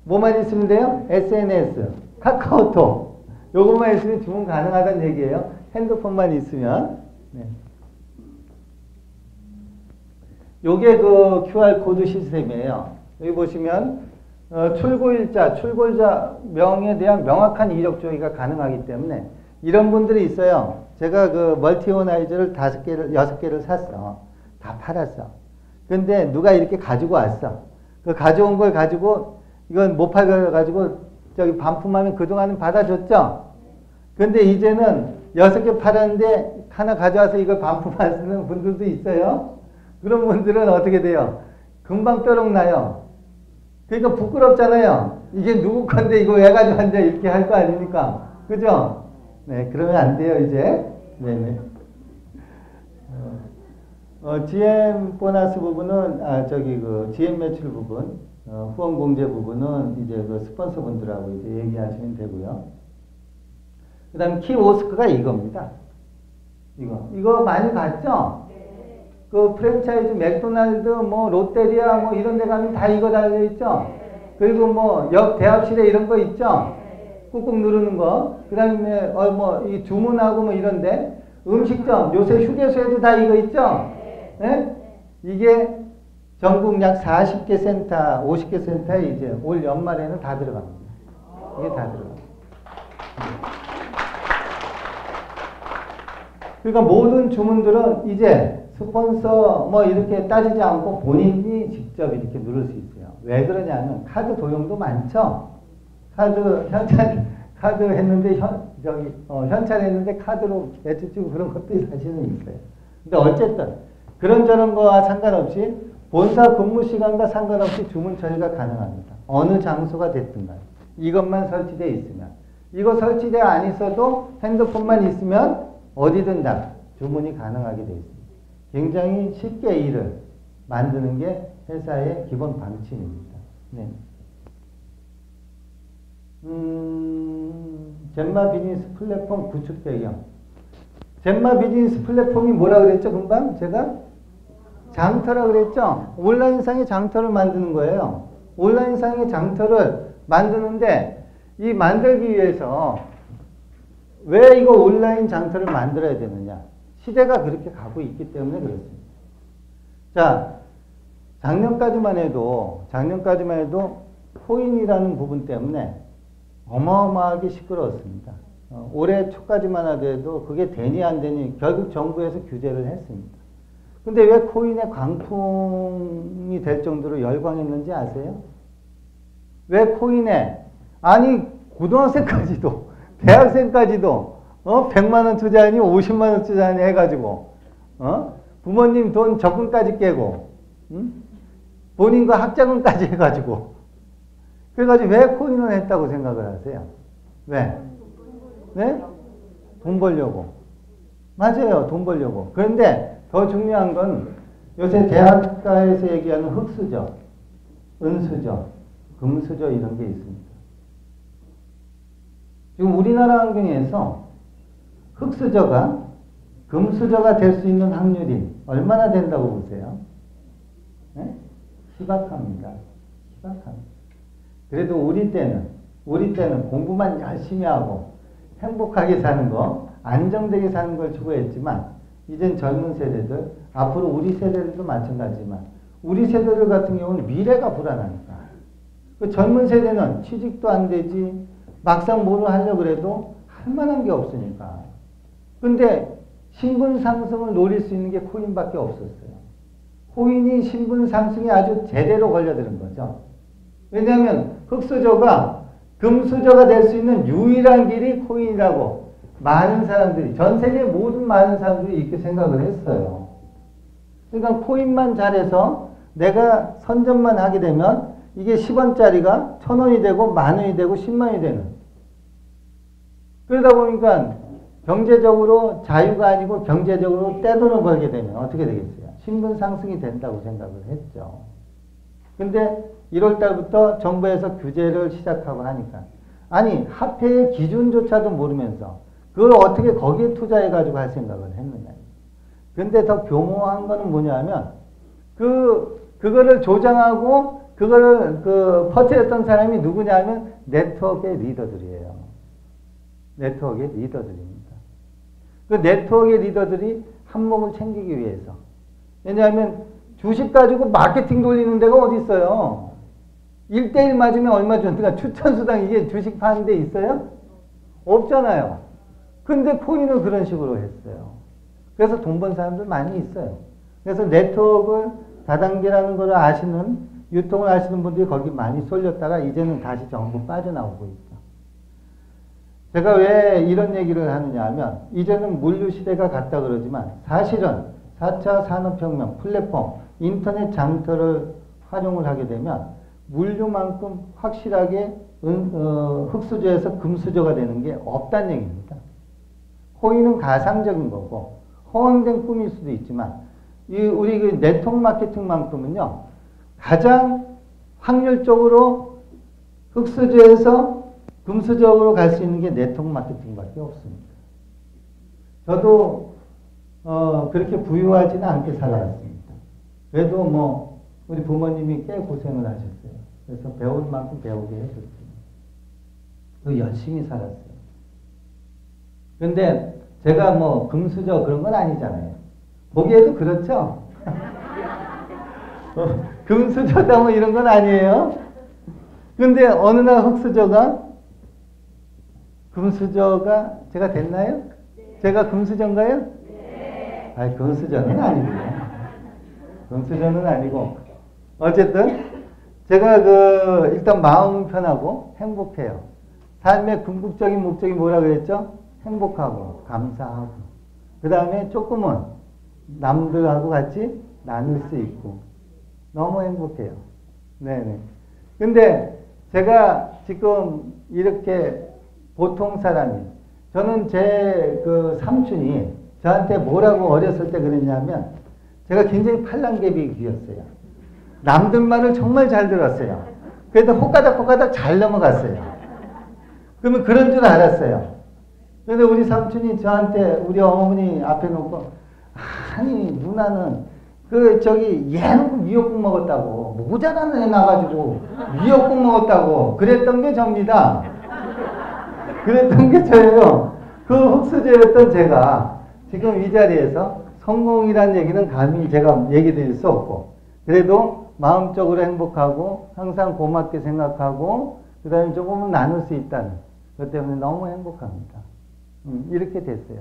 뭐만 있으면 돼요? SNS, 카카오톡 요것만 있으면 주문 가능하다는 얘기예요. 핸드폰만 있으면. 네. 요게 그 QR코드 시스템이에요. 여기 보시면 출고일자, 출고자 명에 대한 명확한 이력 조회가 가능하기 때문에 이런 분들이 있어요. 제가 그 멀티오나이저를 5개를, 6개를 샀어. 다 팔았어. 근데 누가 이렇게 가지고 왔어. 그 가져온 걸 가지고 이건 못 팔아가지고 저기 반품하면 그동안은 받아줬죠. 근데 이제는 6개 팔았는데 하나 가져와서 이걸 반품하시는 분들도 있어요. 그런 분들은 어떻게 돼요? 금방 뾰록 나요. 그러니까 부끄럽잖아요. 이게 누구 건데 이거 왜 가져왔냐 이렇게 할 거 아닙니까? 그죠? 네, 그러면 안 돼요, 이제. 네네. GM 보너스 부분은, GM 매출 부분, 후원 공제 부분은 이제 그 스폰서 분들하고 이제 얘기하시면 되고요. 그 다음 키오스크가 이겁니다. 이거 많이 봤죠? 그 프랜차이즈 맥도날드, 롯데리아, 이런 데 가면 다 이거 달려있죠? 그리고 역 대합실에 이런 거 있죠? 꾹꾹 누르는 거. 그 다음에, 이 주문하고 이런데, 음식점, 요새 휴게소에도 다 이거 있죠? 네? 이게 전국 약 40개 센터, 50개 센터에 이제 올 연말에는 다 들어갑니다. 이게 다 들어갑니다. 그러니까 모든 주문들은 이제 스폰서 뭐 이렇게 따지지 않고 본인이 직접 이렇게 누를 수 있어요. 왜 그러냐면 카드 도용도 많죠. 카드 했는데 현찰했는데 카드로 매출 찍고 그런 것들이 사실은 있어요. 근데 어쨌든 그런저런 거와 상관없이 본사 근무 시간과 상관없이 주문 처리가 가능합니다. 어느 장소가 됐든 간에 이것만 설치되어 있으면, 이거 설치되어 안 있어도 핸드폰만 있으면 어디든 다 주문이 가능하게 되어 있습니다. 굉장히 쉽게 일을 만드는 게 회사의 기본 방침입니다. 네. 젠마 비즈니스 플랫폼 구축 배경. 젠마 비즈니스 플랫폼이 뭐라 그랬죠? 금방 제가 장터라 그랬죠? 온라인상의 장터를 만드는 거예요. 온라인상의 장터를 만드는데 이 만들기 위해서 왜 이거 온라인 장터를 만들어야 되느냐? 시대가 그렇게 가고 있기 때문에 그렇습니다. 자, 작년까지만 해도 코인이라는 부분 때문에 어마어마하게 시끄러웠습니다. 올해 초까지만 하더라도 그게 되니 안 되니 결국 정부에서 규제를 했습니다. 근데 왜 코인의 광풍이 될 정도로 열광했는지 아세요? 왜 코인에, 아니 고등학생까지도 대학생까지도 100만 원 투자하니 50만 원 투자하니 해가지고 부모님 돈 적금까지 깨고 본인과 학자금까지 해가지고 그래가지고 왜 코인을 했다고 생각을 하세요? 왜? 네? 돈 벌려고. 맞아요. 돈 벌려고. 그런데 더 중요한 건 요새 대학가에서 얘기하는 흑수저, 은수저, 금수저 이런 게 있습니다. 지금 우리나라 환경에서 흑수저가 금수저가 될 수 있는 확률이 얼마나 된다고 보세요? 네? 희박합니다. 희박합니다. 그래도 우리 때는 공부만 열심히 하고 행복하게 사는 거, 안정되게 사는 걸 추구했지만 이젠 젊은 세대들, 앞으로 우리 세대들도 마찬가지지만 우리 세대들 같은 경우는 미래가 불안하니까 그 젊은 세대는 취직도 안 되지 막상 뭐를 하려고 그래도 할 만한 게 없으니까. 근데 신분 상승을 노릴 수 있는 게 코인밖에 없었어요. 코인이 신분 상승에 아주 제대로 걸려드는 거죠. 왜냐하면 흑수저가 금수저가 될 수 있는 유일한 길이 코인이라고 많은 사람들이, 전 세계 모든 많은 사람들이 이렇게 생각을 했어요. 그러니까 코인만 잘해서 내가 선점만 하게 되면 이게 10원짜리가 1000원이 되고 만원이 되고 10만원이 되는. 그러다 보니까 경제적으로 자유가 아니고 경제적으로 떼돈을 벌게 되면 어떻게 되겠어요? 신분 상승이 된다고 생각을 했죠. 근데 1월 달부터 정부에서 규제를 시작하고 하니까, 아니 화폐의 기준조차도 모르면서 그걸 어떻게 거기에 투자해가지고 할 생각을 했느냐. 근데 더 교모한 거는 뭐냐면 그거를 조장하고 그거를 퍼뜨렸던 사람이 누구냐면 네트워크의 리더들이에요. 네트워크의 리더들입니다. 그 네트워크의 리더들이 한몫을 챙기기 위해서. 왜냐하면 주식 가지고 마케팅 돌리는 데가 어디 있어요? 1대1 맞으면 얼마 주니까 추천수당 이게 주식 파는 데 있어요? 없잖아요. 근데 코인을 그런 식으로 했어요. 그래서 돈 번 사람들 많이 있어요. 그래서 네트워크를 다단계라는 걸 아시는, 유통을 아시는 분들이 거기 많이 쏠렸다가 이제는 다시 전부 빠져나오고 있죠. 제가 왜 이런 얘기를 하느냐 하면, 이제는 물류 시대가 갔다 그러지만 사실은 4차 산업혁명, 플랫폼, 인터넷 장터를 활용을 하게 되면 물류만큼 확실하게 흑수저에서 금수저가 되는 게 없다는 얘기입니다. 코인은 가상적인 거고 허황된 꿈일 수도 있지만 우리 그 네트워크 마케팅만큼은요, 가장 확률적으로 흑수저에서 금수저로 갈 수 있는 게 네트워크 마케팅밖에 없습니다. 저도 그렇게 부유하지는 않게 살아왔습니다. 그래도 뭐 우리 부모님이 꽤 고생을 하셨어요. 그래서 배울 만큼 배우게 해줬죠. 또 열심히 살았어요. 근데 제가 뭐 금수저 그런 건 아니잖아요. 보기에도 그렇죠? 금수저다 뭐 이런 건 아니에요. 근데 어느 날 흑수저가 금수저가 제가 됐나요? 네. 제가 금수저인가요? 네. 아니, 금수저는 아니고요. 금수저는 아니고. 어쨌든, 제가 일단 마음은 편하고 행복해요. 삶의 궁극적인 목적이 뭐라 그랬죠? 행복하고, 감사하고. 그 다음에 조금은 남들하고 같이 나눌 수 있고. 너무 행복해요. 네네. 근데 제가 지금 이렇게 보통 사람이, 저는 제 삼촌이 저한테 뭐라고 어렸을 때 그랬냐면, 제가 굉장히 팔랑개비 귀였어요. 남들 말을 정말 잘 들었어요. 그래도 호까닥 잘 넘어갔어요. 그러면 그런 줄 알았어요. 그런데 우리 삼촌이 저한테 우리 어머니 앞에 놓고, 아니 누나는 얘는 미역국 먹었다고, 모자라는 애 나가지고 미역국 먹었다고 그랬던 게 접니다. 그랬던 게 저예요. 그 흑수저였던 제가 지금 이 자리에서 성공이라는 얘기는 감히 제가 얘기 드릴 수 없고, 그래도 마음적으로 행복하고 항상 고맙게 생각하고 그 다음에 조금은 나눌 수 있다는 것 때문에 너무 행복합니다. 이렇게 됐어요.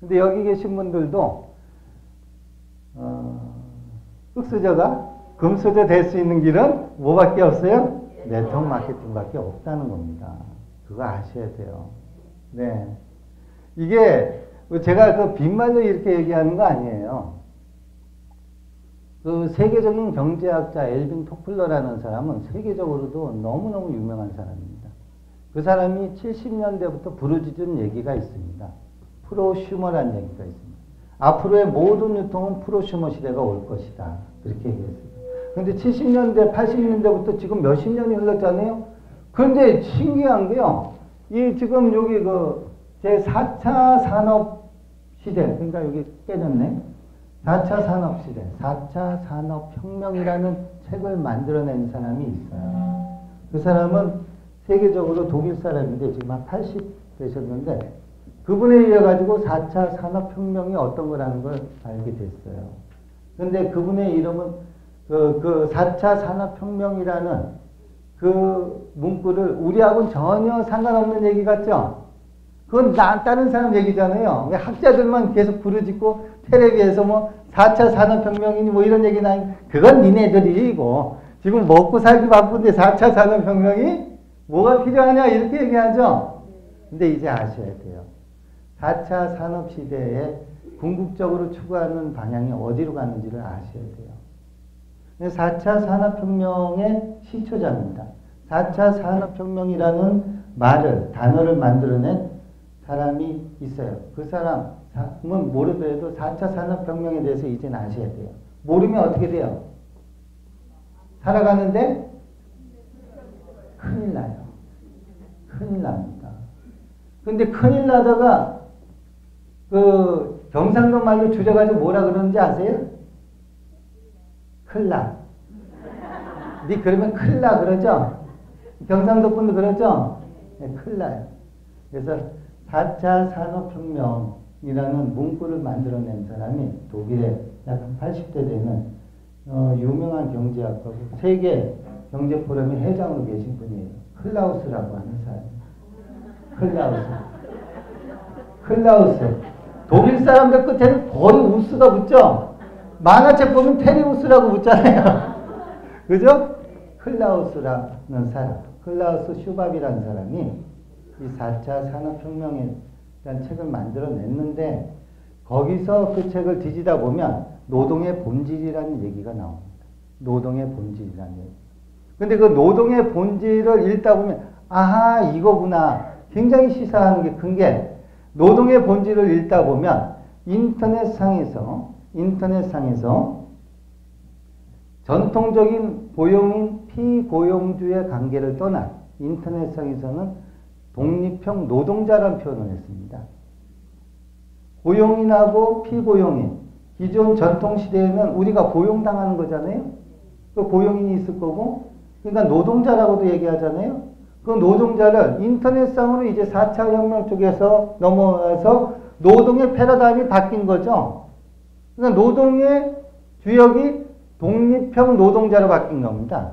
근데 여기 계신 분들도 흑수저가 금수저 될 수 있는 길은 뭐밖에 없어요? 네트워크 마케팅밖에 없다는 겁니다. 그거 아셔야 돼요. 네. 이게 제가 빈말로 이렇게 얘기하는 거 아니에요. 세계적인 경제학자 엘빈 토플러라는 사람은 세계적으로도 너무너무 유명한 사람입니다. 그 사람이 70년대부터 부르짖은 얘기가 있습니다. 프로슈머라는 얘기가 있습니다. 앞으로의 모든 유통은 프로슈머 시대가 올 것이다. 그렇게 얘기했습니다. 그런데 70년대, 80년대부터 지금 몇십 년이 흘렀잖아요. 그런데 신기한 게요. 지금 여기 제 4차 산업 시대, 그러니까 여기 깨졌네. 4차 산업 시대, 4차 산업 혁명이라는 책을 만들어낸 사람이 있어요. 그 사람은 세계적으로 독일 사람인데 지금 한 80 되셨는데 그분에 의해 가지고 4차 산업 혁명이 어떤 거라는 걸 알게 됐어요. 그런데 그분의 이름은 그 4차 산업 혁명이라는 그 문구를 우리하고는 전혀 상관없는 얘기 같죠? 그건 다른 사람 얘기잖아요. 왜 학자들만 계속 부르짖고 텔레비에서 뭐 4차 산업혁명이니 뭐 이런 얘기 나니 그건 니네들이고 지금 먹고 살기 바쁜데 4차 산업혁명이 뭐가 필요하냐 이렇게 얘기하죠. 근데 이제 아셔야 돼요. 4차 산업시대에 궁극적으로 추구하는 방향이 어디로 가는지를 아셔야 돼요. 4차 산업혁명의 시초자입니다. 4차 산업혁명이라는 단어를 만들어낸 사람이 있어요. 그 사람은 모르더라도 4차 산업혁명에 대해서 이제는 아셔야 돼요. 모르면 어떻게 돼요? 살아가는데 큰일 나요. 큰일 납니다. 근데 큰일 나다가 경상도 말로 줄여가지고 뭐라 그러는지 아세요? 큰일 나. 니 그러면 큰일 나 그러죠? 경상도 분도 그러죠? 네, 큰일 나요. 그래서 4차 산업혁명이라는 문구를 만들어낸 사람이 독일에 약 80대 되는 유명한 경제학자고 세계 경제포럼의 회장으로 계신 분이에요. 클라우스라고 하는 사람이에요. 클라우스. 독일 사람들 끝에는 거의 우스가 붙죠? 만화책 보면 테리우스라고 붙잖아요. 그죠? 클라우스라는 사람. 클라우스 슈밥이라는 사람이 이 4차 산업혁명에 대한 책을 만들어냈는데 거기서 그 책을 뒤지다 보면 노동의 본질이라는 얘기가 나옵니다. 노동의 본질이라는 얘기. 근데 그 노동의 본질을 읽다 보면 아하 이거구나. 굉장히 시사하는 게 큰 게 노동의 본질을 읽다 보면 인터넷상에서 전통적인 고용인 피고용주의 관계를 떠나 인터넷상에서는 독립형 노동자라는 표현을 했습니다. 고용인하고 피고용인. 기존 전통시대에는 우리가 고용당하는 거잖아요. 그 고용인이 있을 거고, 그러니까 노동자라고도 얘기하잖아요. 그 노동자를 인터넷상으로 이제 4차 혁명 쪽에서 넘어와서 노동의 패러다임이 바뀐 거죠. 그러니까 노동의 주역이 독립형 노동자로 바뀐 겁니다.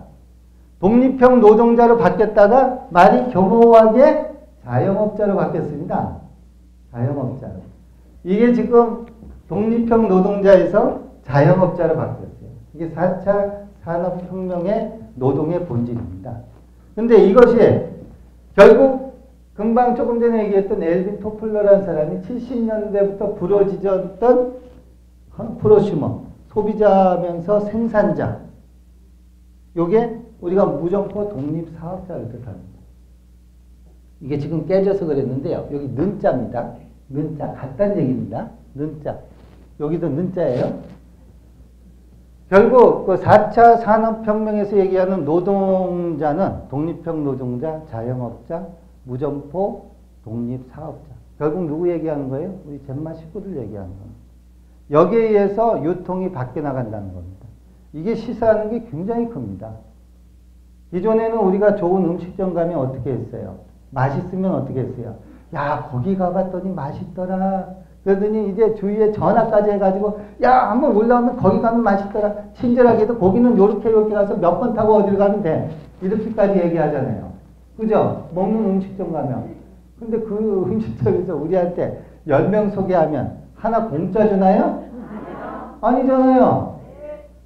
독립형 노동자로 바뀌었다가 말이 교묘하게 자영업자로 바뀌었습니다. 자영업자로. 이게 지금 독립형 노동자에서 자영업자로 바뀌었어요. 이게 4차 산업혁명의 노동의 본질입니다. 근데 이것이 결국 금방 조금 전에 얘기했던 엘빈 토플러라는 사람이 70년대부터 부러지졌던 프로슈머, 소비자면서 생산자. 요게 우리가 무점포 독립사업자를 뜻합니다. 이게 지금 깨져서 그랬는데요. 여기 는자입니다. 는자, 같다는 얘기입니다. 는자. 여기도 는자예요. 결국 그 4차 산업혁명에서 얘기하는 노동자는 독립형 노동자, 자영업자, 무점포, 독립사업자. 결국 누구 얘기하는 거예요? 우리 젠마 식구들 얘기하는 겁니다. 여기에 의해서 유통이 바뀌어 나간다는 겁니다. 이게 시사하는 게 굉장히 큽니다. 기존에는 우리가 좋은 음식점 가면 어떻게 했어요? 맛있으면 어떻게 했어요? 야, 거기 가봤더니 맛있더라. 그러더니 이제 주위에 전화까지 해가지고 야, 한번 올라오면 거기 가면 맛있더라. 친절하게도 거기는 요렇게 가서 몇 번 타고 어디를 가면 돼. 이렇게까지 얘기하잖아요. 그죠? 먹는 음식점 가면. 근데 그 음식점에서 우리한테 10명 소개하면 하나 공짜 주나요? 아니잖아요.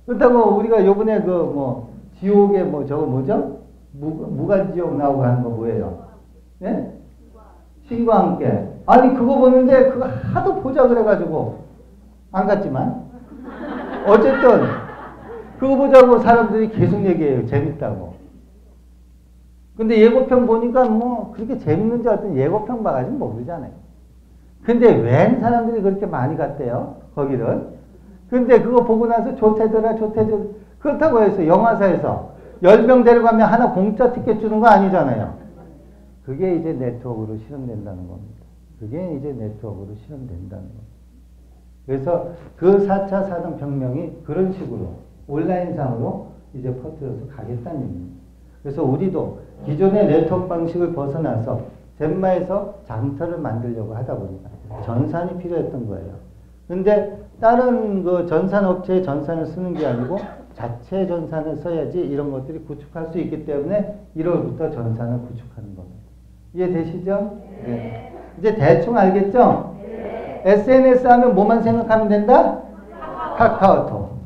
그렇다고 우리가 요번에 그 뭐 지옥에 뭐 저거 뭐죠? 무간지옥 나오고 하는 거 뭐예요? 네? 신과 함께. 아니 그거 보는데 그거 하도 보자 그래가지고 안 갔지만 어쨌든 그거 보자고 사람들이 계속 얘기해요. 재밌다고. 근데 예고편 보니까 뭐 그렇게 재밌는지 어떤 예고편 봐가지고 모르잖아요. 근데 웬 사람들이 그렇게 많이 갔대요. 거기를. 근데 그거 보고 나서 좋대더라. 그렇다고 해서 영화사에서 10명 데려가면 하나 공짜 티켓 주는 거 아니잖아요. 그게 이제 네트워크로 실현된다는 겁니다. 그게 이제 네트워크로 실현된다는 겁니다. 그래서 그 4차 산업혁명이 그런 식으로 온라인상으로 이제 퍼뜨려서 가겠다는 얘기입니다. 그래서 우리도 기존의 네트워크 방식을 벗어나서 젠마에서 장터를 만들려고 하다 보니까 전산이 필요했던 거예요. 근데 다른 그 전산업체의 전산을 쓰는 게 아니고 자체 전산을 써야지 이런 것들이 구축할 수 있기 때문에 1월부터 전산을 구축하는 겁니다. 이해되시죠? 네. 이제 대충 알겠죠? 네. SNS 하면 뭐만 생각하면 된다? 카카오톡.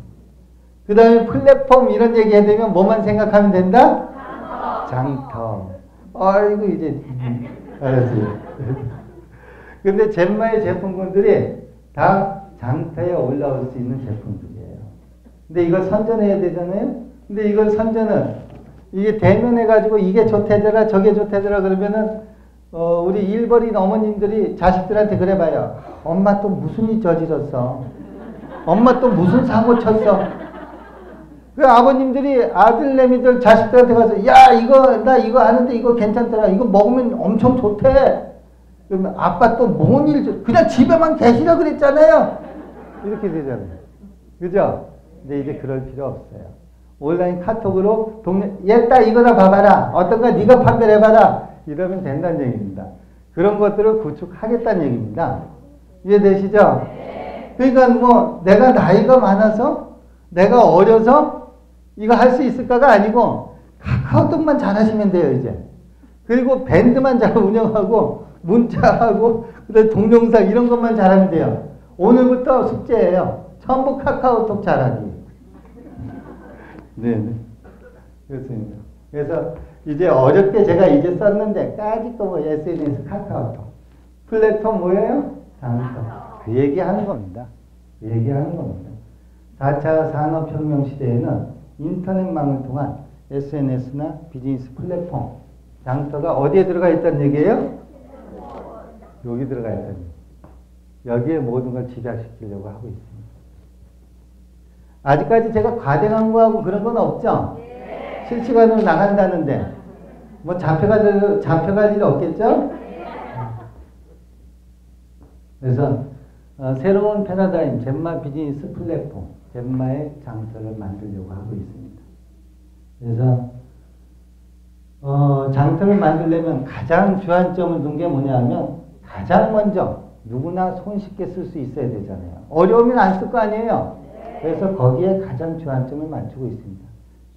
그 다음에 플랫폼 이런 얘기 해야 되면 뭐만 생각하면 된다? 장터. 아이고 이제 알았어요. 근데 젠마의 제품군들이 다 장터에 올라올 수 있는 제품들이에요. 근데 이걸 선전해야 되잖아요. 근데 이걸 선전을 이게 대면해가지고 이게 좋대더라 저게 좋대더라 그러면은 우리 일벌인 어머님들이 자식들한테 그래봐요. 엄마 또 무슨 일 저질렀어? 엄마 또 무슨 사고 쳤어? 그 아버님들이 아들내미들 자식들한테 가서 야 이거 나 이거 아는데 이거 괜찮더라. 이거 먹으면 엄청 좋대. 그러면 아빠 또 뭔 일 그냥 집에만 계시라 그랬잖아요. 이렇게 되잖아요. 그죠? 근데 이제 그럴 필요 없어요. 온라인 카톡으로 동네 얘 딸 이거나 봐봐라. 어떤가 네가 판별해봐라. 이러면 된다는 얘기입니다. 그런 것들을 구축하겠다는 얘기입니다. 이해되시죠? 그러니까 뭐 내가 나이가 많아서 내가 어려서 이거 할 수 있을까가 아니고 카카오톡만 잘하시면 돼요 이제. 그리고 밴드만 잘 운영하고 문자하고 그다음에 동영상 이런 것만 잘하면 돼요. 오늘부터 숙제예요. 전부 카카오톡 잘하기. 네. 그렇습니다. 그래서 이제 어렵게 제가 이제 썼는데 까짓 거 뭐 SNS 카카오톡 플랫폼 뭐예요? 장터. 그 얘기하는 겁니다. 그 얘기하는 겁니다. 4차 산업혁명 시대에는 인터넷망을 통한 SNS나 비즈니스 플랫폼 장터가 어디에 들어가 있다는 얘기예요? 여기 들어가 있다는 얘기예요. 여기에 모든 걸 집약시키려고 하고 있습니다. 아직까지 제가 과대 광고하고 그런 건 없죠? 네. 실시간으로 나간다는데 뭐 잡혀갈 일 없겠죠? 그래서 새로운 패러다임 젠마 비즈니스 플랫폼 젠마의 장터를 만들려고 하고 있습니다. 그래서 장터를 만들려면 가장 주안점을 둔 게 뭐냐면 가장 먼저 누구나 손쉽게 쓸 수 있어야 되잖아요. 어려우면 안 쓸 거 아니에요. 그래서 거기에 가장 주안점을 맞추고 있습니다.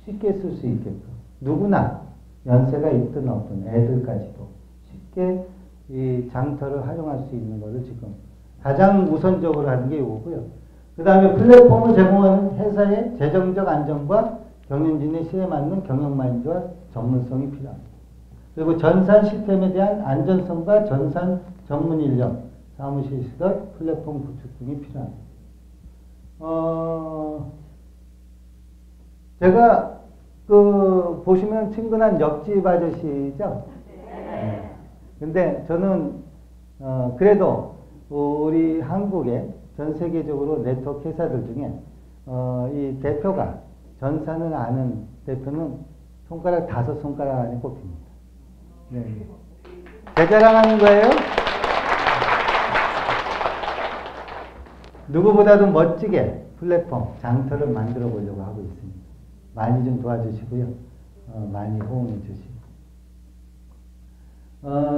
쉽게 쓸 수 있게끔 누구나 연세가 있든 없든 애들까지도 쉽게 이 장터를 활용할 수 있는 것을 지금 가장 우선적으로 하는 게 이거고요. 그 다음에 플랫폼을 제공하는 회사의 재정적 안정과 경영진의 시대에 맞는 경영 마인드와 전문성이 필요합니다. 그리고 전산 시스템에 대한 안전성과 전산 전문 인력, 사무실 시설, 플랫폼 구축 등이 필요합니다. 제가 보시면 친근한 옆집 아저씨죠? 네. 근데 저는 그래도 우리 한국의 전 세계적으로 네트워크 회사들 중에 이 대표가 전산을 아는 대표는 손가락 5손가락 안에 꼽힙니다. 네. 제 자랑하는 거예요? 누구보다도 멋지게 플랫폼, 장터를 만들어 보려고 하고 있습니다. 많이 좀 도와주시고요. 많이 호응해 주시고.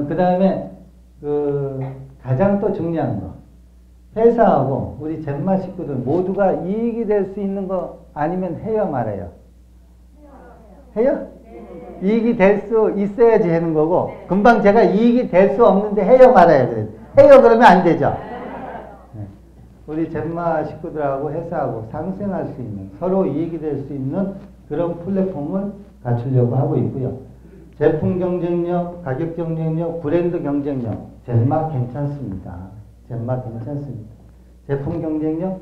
그 다음에 가장 또 중요한 거. 회사하고 우리 젠마 식구들 모두가 이익이 될 수 있는 거 아니면 해요 말아요? 해요? 이익이 될 수 있어야지 하는 거고 금방 제가 이익이 될 수 없는데 해요 말아요? 그래요. 해요 그러면 안 되죠? 네. 우리 젠마 식구들하고 회사하고 상생할 수 있는 서로 이익이 될 수 있는 그런 플랫폼을 갖추려고 하고 있고요. 제품 경쟁력, 가격 경쟁력, 브랜드 경쟁력 젠마 괜찮습니다. 젠마 괜찮습니다. 제품 경쟁력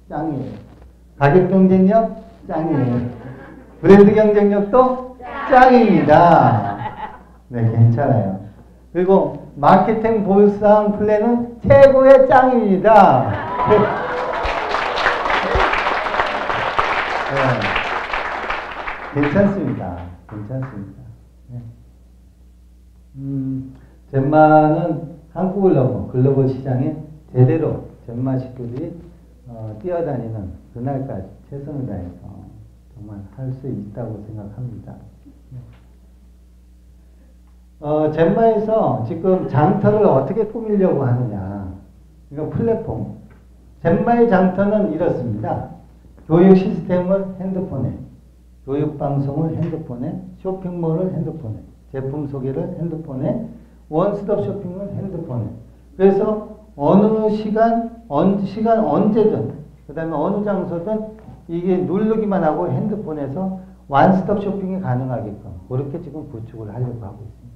짱이에요. 가격 경쟁력 짱이에요. 브랜드 경쟁력도 짱입니다. 네, 괜찮아요. 그리고 마케팅 볼상 플랜은 최고의 짱입니다. 네. 괜찮습니다. 괜찮습니다. 네. 젠마는 한국을 넘어 글로벌 시장에 제대로 젠마 식구들이 뛰어다니는 그날까지 최선을 다해서 정말 할 수 있다고 생각합니다. 젠마에서 지금 장터를 어떻게 꾸미려고 하느냐. 이거 플랫폼. 젠마의 장터는 이렇습니다. 교육 시스템을 핸드폰에, 교육 방송을 핸드폰에, 쇼핑몰을 핸드폰에, 제품 소개를 핸드폰에, 원스톱 쇼핑은 핸드폰에. 그래서 어느 시간 언제든, 그 다음에 어느 장소든 이게 누르기만 하고 핸드폰에서 원스톱 쇼핑이 가능하게끔 그렇게 지금 구축을 하려고 하고 있습니다.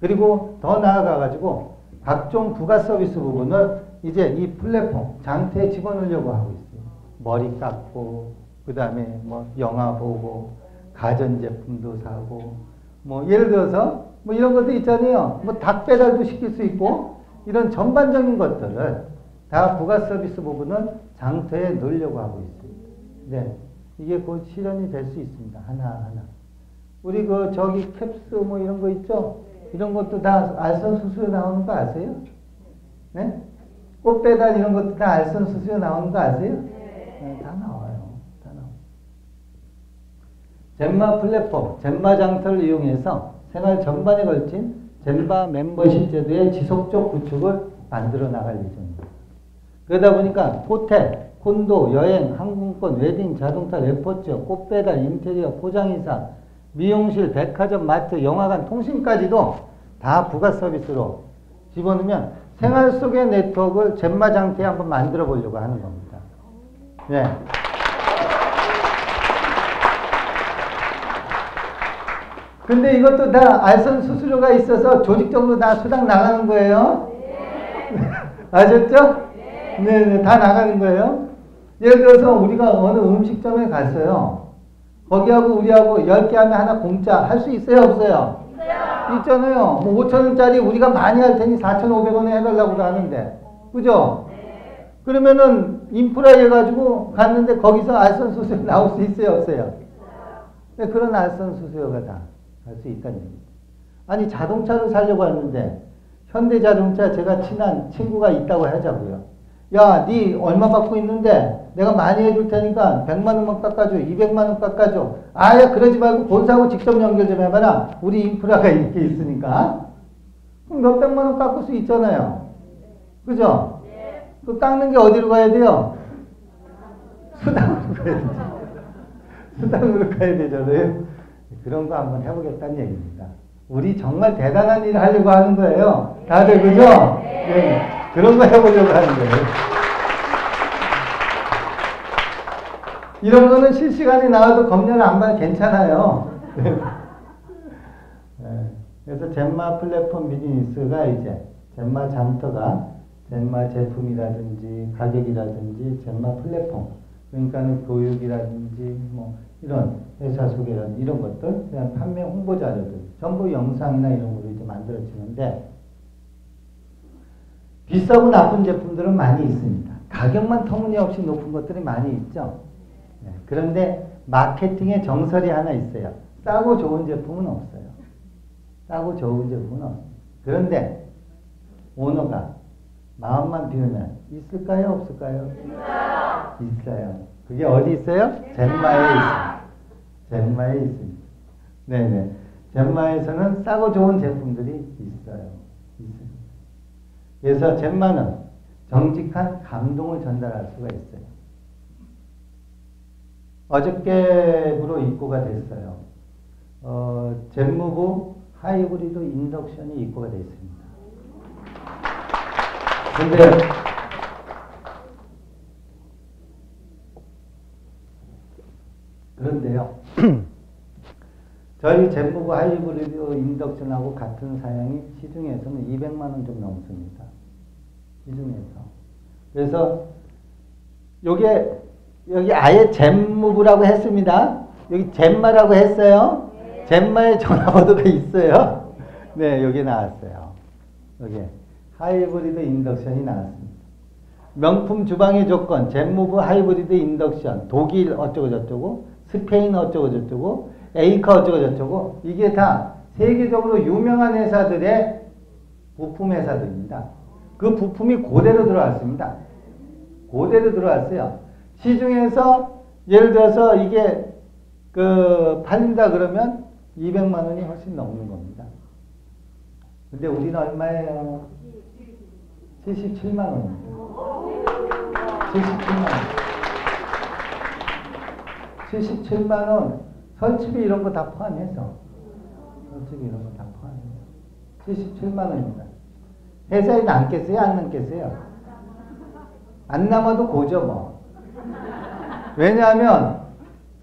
그리고 더 나아가가지고 각종 부가 서비스 부분을 이제 이 플랫폼, 장터에 집어넣으려고 하고 있어요. 머리 깎고, 그 다음에 뭐 영화 보고, 가전제품도 사고, 뭐 예를 들어서 뭐 이런 것도 있잖아요. 뭐 닭 배달도 시킬 수 있고 이런 전반적인 것들을 다 부가 서비스 부분을 장터에 넣으려고 하고 있습니다. 네, 이게 곧 실현이 될 수 있습니다. 하나하나. 우리 저기 캡스 뭐 이런 거 있죠? 이런 것도 다 알선 수수료 나오는 거 아세요? 네? 꽃 배달 이런 것도 다 알선 수수료 나오는 거 아세요? 네, 다 나와요. 다 나와요. 젠마 플랫폼, 젠마 장터를 이용해서 생활 전반에 걸친 젠마 멤버십 제도의 지속적 구축을 만들어 나갈 예정입니다. 그러다 보니까 호텔, 콘도, 여행, 항공권, 웨딩, 자동차, 레포츠, 꽃배달, 인테리어, 포장이사, 미용실, 백화점, 마트, 영화관, 통신까지도 다 부가 서비스로 집어넣으면 생활 속의 네트워크를 젠마 장터에 한번 만들어 보려고 하는 겁니다. 네. 근데 이것도 다 알선 수수료가 있어서 조직적으로 다 수당 나가는 거예요. 네. 아셨죠? 네, 다 나가는 거예요. 예를 들어서 우리가 어느 음식점에 갔어요. 거기하고 우리하고 10개 하면 하나 공짜 할 수 있어요, 없어요? 있어요. 있잖아요. 뭐 5,000원짜리 우리가 많이 할 테니 4,500원에 해달라고 하는데. 그죠? 네. 그러면은 인프라 해가지고 갔는데 거기서 알선 수수료 나올 수 있어요, 없어요? 네, 그런 알선 수수료가 다 할 수 있다는 얘기입니다. 아니, 자동차를 사려고 하는데 현대자동차 제가 친한 친구가 있다고 하자고요. 야, 니 얼마 받고 있는데 내가 많이 해줄 테니까 100만 원만 깎아줘, 200만 원 깎아줘. 아야, 그러지 말고 본사하고 직접 연결 좀 해봐라. 우리 인프라가 이렇게 있으니까. 그럼 몇백만 원 깎을 수 있잖아요. 그죠? 그 깎는 게 어디로 가야 돼요? 수당으로 가야 되죠. 수당으로 가야 되잖아요. 그런 거 한번 해보겠다는 얘기입니다. 우리 정말 대단한 일을 하려고 하는 거예요. 다들 그죠? 네. 그런 거 해보려고 하는 거예요. 이런 거는 실시간에 나와도 검열을 안 봐도 괜찮아요. 네. 그래서 젠마 플랫폼 비즈니스가 이제 젠마 잠터가 젠마 제품이라든지 가격이라든지 젠마 플랫폼, 그러니까는 교육이라든지 뭐 이런 회사 소개라든지 이런 것들, 그냥 판매 홍보 자료들 전부 영상이나 이런 걸로 이제 만들어지는데, 비싸고 나쁜 제품들은 많이 있습니다. 가격만 터무니없이 높은 것들이 많이 있죠. 네. 그런데 마케팅의 정설이 하나 있어요. 싸고 좋은 제품은 없어요. 싸고 좋은 제품은 없어요. 그런데 오너가 마음만 비우면 있을까요? 없을까요? 있어요. 그게 어디 있어요? 젠마에 있어요. 젠마에 있습니다. 네네. 젠마에서는 싸고 좋은 제품들이 있어요. 있습니다. 그래서 젠마는 정직한 감동을 전달할 수가 있어요. 어저께부로 입고가 됐어요. 젠무브 하이브리드 인덕션이 입고가 됐습니다. 그런데요. 저희 젠무브 하이브리드 인덕션하고 같은 사양이 시중에서는 200만 원 좀 넘습니다. 시중에서. 그래서 여기 아예 젠무브라고 했습니다. 여기 젠마라고 했어요. 젠마의 전화번호가 있어요. 네, 여기 나왔어요. 여기 하이브리드 인덕션이 나왔습니다. 명품 주방의 조건, 젠무브 하이브리드 인덕션, 독일 어쩌고저쩌고, 스페인 어쩌고저쩌고, 에이카 어쩌고저쩌고, 이게 다 세계적으로 유명한 회사들의 부품 회사들입니다. 그 부품이 그대로 들어왔습니다. 그대로 들어왔어요. 시중에서 예를 들어서 이게 팔린다 그러면 200만 원이 훨씬 넘는 겁니다. 근데 우리는 얼마예요? 77만 원입니다. 77만 원. 77만 원. 설치비 이런 거 다 포함해서. 설치비 이런 거 다 포함해서. 77만 원입니다. 회사에 남겠어요? 안 남겠어요? 안 남아도 고죠, 뭐. 왜냐하면,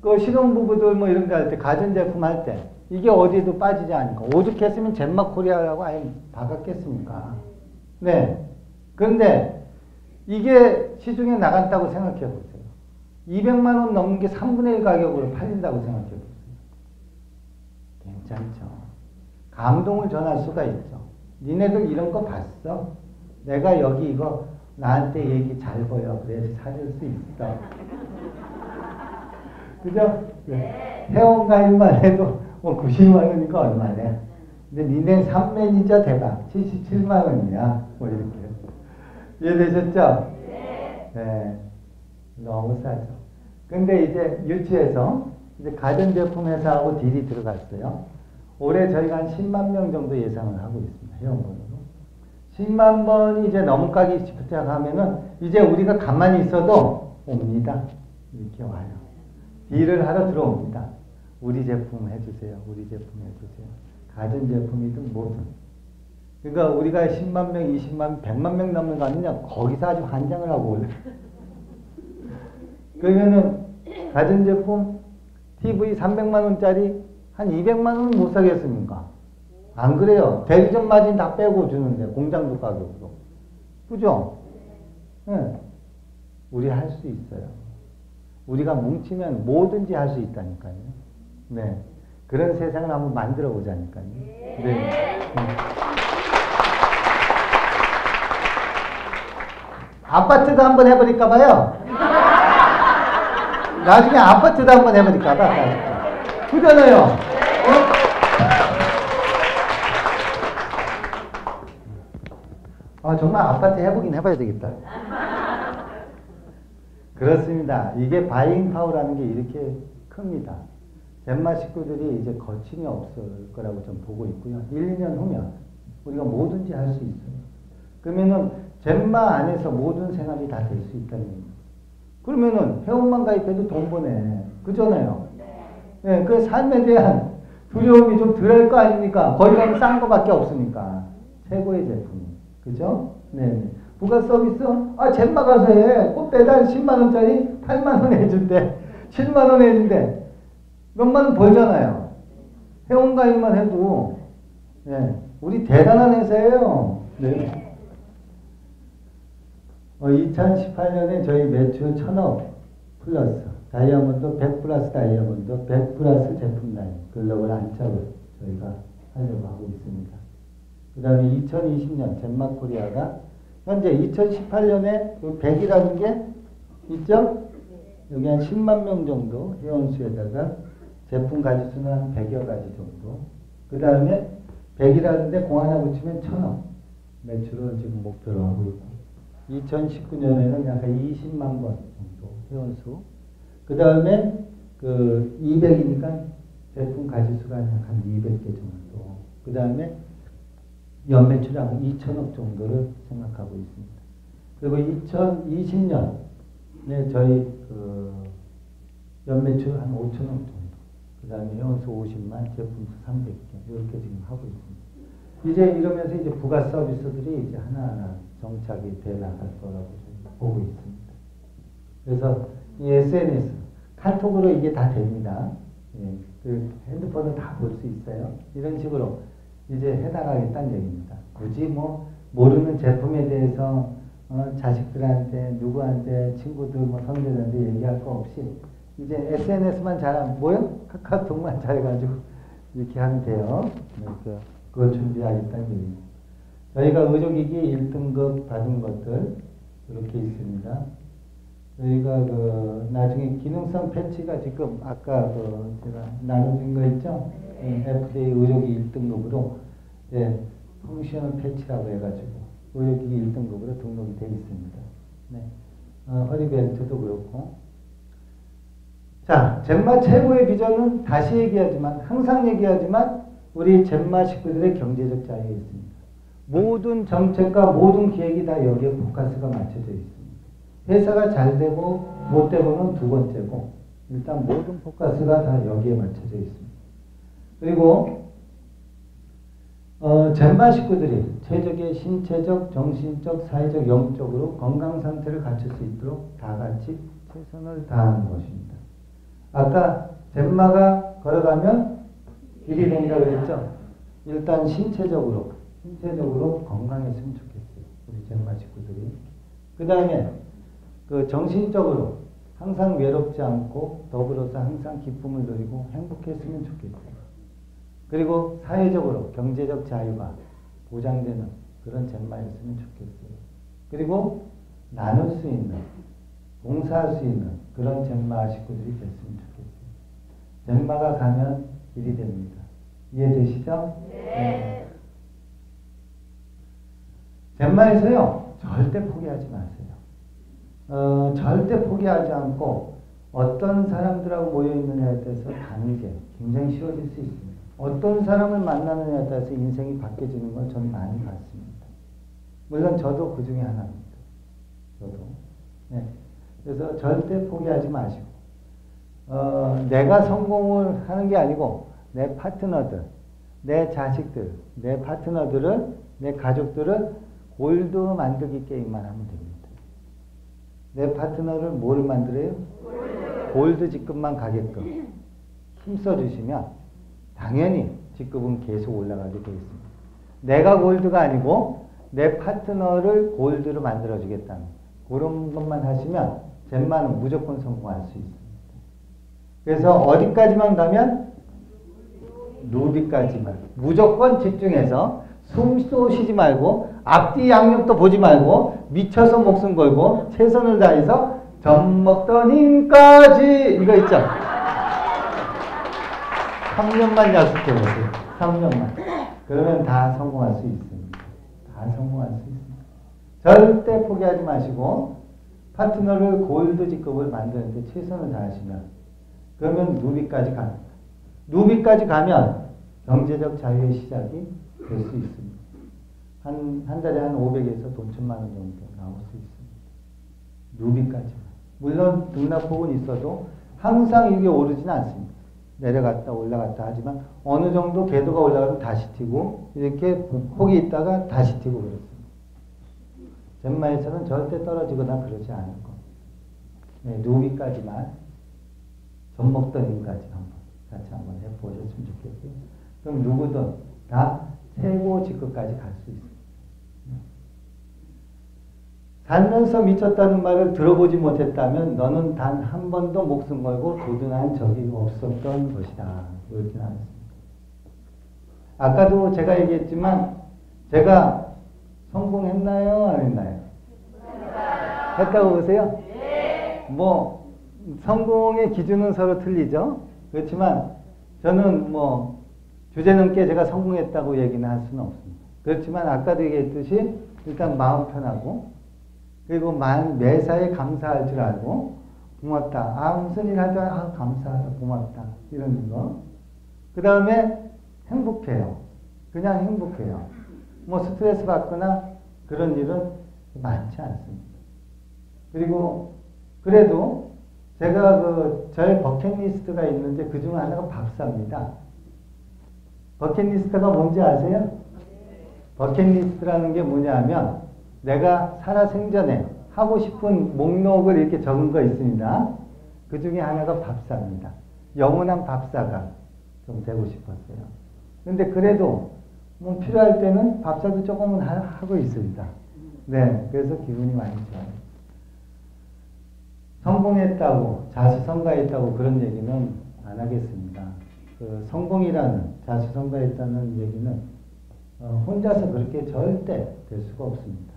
그 신혼부부들 뭐 이런 거 할 때, 가전제품 할 때, 이게 어디에도 빠지지 않으니까. 오죽했으면 젠마 코리아라고 아예 박았겠습니까? 네. 그런데, 이게 시중에 나간다고 생각해 보세요. 200만 원 넘는 게 3분의 1 가격으로 팔린다고 생각해 보세요. 괜찮죠. 감동을 전할 수가 있죠. 니네들 이런 거 봤어? 내가 여기 이거 나한테 얘기 잘 보여. 그래서 사줄 수 있어. 그죠? 네. 회원가입만 해도 뭐 90만 원이니까 얼마네. 근데 니네 3매니저 대박. 77만 원이야. 뭐 이렇게. 이해되셨죠? 네. 너무 싸죠. 근데 이제 유치해서 이제 가전제품 회사하고 딜이 들어갔어요. 올해 저희가 한 10만 명 정도 예상을 하고 있습니다. 회원번으로. 10만 번이 이제 넘어가기 시작하면은 이제 우리가 가만히 있어도 옵니다. 이렇게 와요. 딜을 하러 들어옵니다. 우리 제품 해주세요. 우리 제품 해주세요. 가전제품이든 뭐든. 그러니까 우리가 10만 명, 20만 명, 100만 명 넘는 거 아니냐? 거기서 아주 환장을 하고 올래. 그러면은 가전제품 TV 300만 원짜리 한 200만 원은 못 사겠습니까? 안 그래요. 대리점 마진 다 빼고 주는데 공장도 가격으로. 그죠? 네. 우리 할 수 있어요. 우리가 뭉치면 뭐든지 할 수 있다니까요. 네. 그런 세상을 한번 만들어 보자니까요. 네. 아파트도 한번 해버릴까 봐요. 나중에 아파트도 한번 해버릴까 봐. 그잖아요. 정말 아파트 해보긴 해봐야 되겠다. 그렇습니다. 이게 바잉 파워라는 게 이렇게 큽니다. 젠마 식구들이 이제 거침이 없을 거라고 좀 보고 있고요. 1, 2년 후면 우리가 뭐든지 할 수 있어요. 그러면은 젠마 안에서 모든 생활이 다 될 수 있다는 겁니다. 그러면은 회원만 가입해도 돈 버네. 그잖아요. 네, 그 삶에 대한 두려움이 좀 덜할 거 아닙니까? 거기 가면 싼 거밖에 없으니까. 최고의 제품이. 그죠? 네. 부가 서비스? 아, 젠마 가서 해. 꽃 배달 10만원짜리 8만원 해준대. 7만원 해준대. 몇만 원 벌잖아요. 회원가입만 해도. 예. 우리 대단한 회사예요. 네. 2018년에 저희 매출 1000억 플러스. 다이아몬드 100 플러스 다이아몬드 100 플러스 제품 라인. 글로벌 안착을 저희가 하려고 하고 있습니다. 그 다음에 2020년 젠마코리아가 현재 2018년에 100이라는 게 있죠? 여기 한 10만 명 정도 회원수에다가 제품 가지수는 한 100여 가지 정도. 그 다음에 100이라는데 공 하나 붙이면 1000억 매출을 지금 목표로 하고 있고 2019년에는 약 20만 번 정도 회원수. 그 다음에 그 200이니까 제품 가지수가 한 200개 정도. 그 다음에 연매출 한 2천억 정도를 생각하고 있습니다. 그리고 2020년에 저희 그 연매출 한 5천억 정도. 그 다음에 회원수 50만, 제품수 300개 이렇게 지금 하고 있습니다. 이제 이러면서 이제 부가 서비스들이 이제 하나하나 정착이 돼 나갈 거라고 보고 있습니다. 그래서 이 SNS, 카톡으로 이게 다 됩니다. 예, 그 핸드폰을 다 볼 수 있어요. 이런 식으로 이제 해나가겠다는 얘기입니다. 굳이 뭐 모르는 제품에 대해서 자식들한테 누구한테 친구들 뭐 선배들한테 얘기할 거 없이 이제 SNS만 잘하면 뭐요? 카카오톡만 잘해가지고 이렇게 하면 돼요. 그러니까 그걸 준비하겠다는 얘기입니다. 저희가 의료기기 1등급 받은 것들 이렇게 있습니다. 저희가 그 나중에 기능성 패치가 지금 아까 그 제가 나눠준 거 있죠? FDA 의료기기 1등급으로 예, 펑셔널 패치라고 해가지고 의료기기 1등급으로 등록이 되어 있습니다. 네. 허리벨트도 그렇고. 자, 젠마 최고의 비전은 다시 얘기하지만 항상 얘기하지만 우리 젠마 식구들의 경제적 자유에 있습니다. 모든 정책과 모든 기획이 다 여기에 포커스가 맞춰져 있습니다. 회사가 잘 되고 못 되고는 두 번째고 일단 모든 포커스가 다 여기에 맞춰져 있습니다. 그리고 젠마 식구들이 최적의 신체적, 정신적, 사회적, 영적으로 건강 상태를 갖출 수 있도록 다 같이 최선을 다하는 것입니다. 아까 젠마가 걸어가면 일이 된다고 그랬죠? 일단 신체적으로 건강했으면 좋겠어요. 우리 젠마 식구들이. 그 다음에 그 정신적으로 항상 외롭지 않고 더불어서 항상 기쁨을 누리고 행복했으면 좋겠어요. 그리고 사회적으로 경제적 자유가 보장되는 그런 젠마였으면 좋겠어요. 그리고 나눌 수 있는, 봉사할 수 있는 그런 젠마 식구들이 됐으면 좋겠어요. 젠마가 가면 일이 됩니다. 이해되시죠? 네. 젠마에서요, 절대 포기하지 마세요. 절대 포기하지 않고 어떤 사람들하고 모여있느냐에 따라서 가는 게 굉장히 쉬워질 수 있습니다. 어떤 사람을 만나느냐에 따라서 인생이 바뀌어지는 걸 저는 많이 봤습니다. 물론 저도 그 중에 하나입니다. 저도. 네. 그래서 절대 포기하지 마시고 내가 성공을 하는 게 아니고 내 파트너들, 내 자식들, 내 파트너들을, 내 가족들을 골드 만들기 게임만 하면 됩니다. 내 파트너를 뭐를 만들어요? 골드 직급만 가게끔 힘써주시면 당연히 직급은 계속 올라가게 되어 있습니다. 내가 골드가 아니고 내 파트너를 골드로 만들어주겠다는 그런 것만 하시면 젠마는 무조건 성공할 수 있습니다. 그래서 어디까지만 가면 루비까지만 무조건 집중해서 숨도 쉬지 말고 앞뒤 양옆도 보지 말고 미쳐서 목숨 걸고 최선을 다해서 젖 먹던 힘까지 이거 있죠? 3년만 약속해보세요. 3년만. 그러면 다 성공할 수 있습니다. 다 성공할 수 있습니다. 절대 포기하지 마시고 파트너를 골드 직급을 만드는데 최선을 다하시면 그러면 누비까지 갑니다. 누비까지 가면 경제적 자유의 시작이 될 수 있습니다. 한 달에 한 500에서 돈 1000만 원 정도 나올 수 있습니다. 누비까지. 물론 등락폭은 있어도 항상 이게 오르지는 않습니다. 내려갔다 올라갔다 하지만 어느 정도 궤도가 올라가면 다시 튀고 이렇게 폭이 있다가 다시 튀고 그렇습니다. 젠마에서는 절대 떨어지거나 그러지 않을 것. 네, 누기까지만 젖 먹던 힘까지 같이 한번 해보셨으면 좋겠고요. 그럼 누구든 다 최고 직급까지 갈 수 있습니다. 살면서 미쳤다는 말을 들어보지 못했다면 너는 단 한 번도 목숨 걸고 도전한 적이 없었던 것이다. 이렇게 나왔습니다. 아까도 제가 얘기했지만 제가 성공했나요? 안 했나요? 했다고 보세요? 뭐 성공의 기준은 서로 틀리죠. 그렇지만 저는 뭐 주제넘게 제가 성공했다고 얘기는 할 수는 없습니다. 그렇지만 아까도 얘기했듯이 일단 마음 편하고 그리고 매사에 감사할 줄 알고 고맙다. 무슨 일 하자. 감사하다. 고맙다. 이런 거. 그 다음에 행복해요. 그냥 행복해요. 뭐 스트레스 받거나 그런 일은 많지 않습니다. 그리고 그래도 제가 저의 버킷리스트가 있는데 그 중 하나가 밥사입니다. 버킷리스트가 뭔지 아세요? 버킷리스트라는 게 뭐냐면 내가 살아생전에 하고 싶은 목록을 이렇게 적은 거 있습니다. 그 중에 하나가 밥사입니다. 영원한 밥사가 좀 되고 싶었어요. 근데 그래도 뭐 필요할 때는 밥사도 조금은 하고 있습니다. 네, 그래서 기분이 많이 좋아요. 성공했다고, 자수성가했다고 그런 얘기는 안 하겠습니다. 성공이라는, 자수성가했다는 얘기는 혼자서 그렇게 절대 될 수가 없습니다.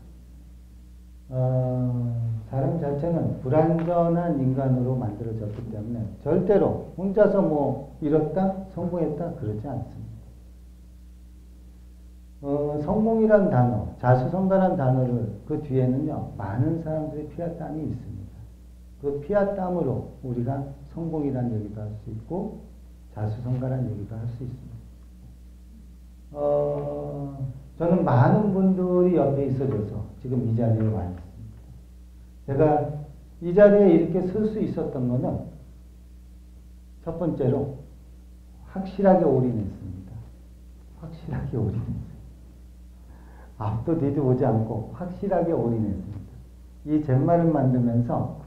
사람 자체는 불완전한 인간으로 만들어졌기 때문에 절대로 혼자서 뭐 이뤘다, 성공했다 그러지 않습니다. 성공이란 단어, 자수성가란 단어를 그 뒤에는요 많은 사람들의 피와 땀이 있습니다. 그 피와 땀으로 우리가 성공이란 얘기도 할 수 있고 자수성가란 얘기도 할 수 있습니다. 저는 많은 분들이 옆에 있어줘서 지금 이 자리에 와 있습니다. 제가 이 자리에 이렇게 설 수 있었던 거는 첫 번째로 확실하게 올인했습니다. 확실하게 올인했어요. 앞도 뒤도 보지 않고 확실하게 올인했습니다. 이 젠마를 만들면서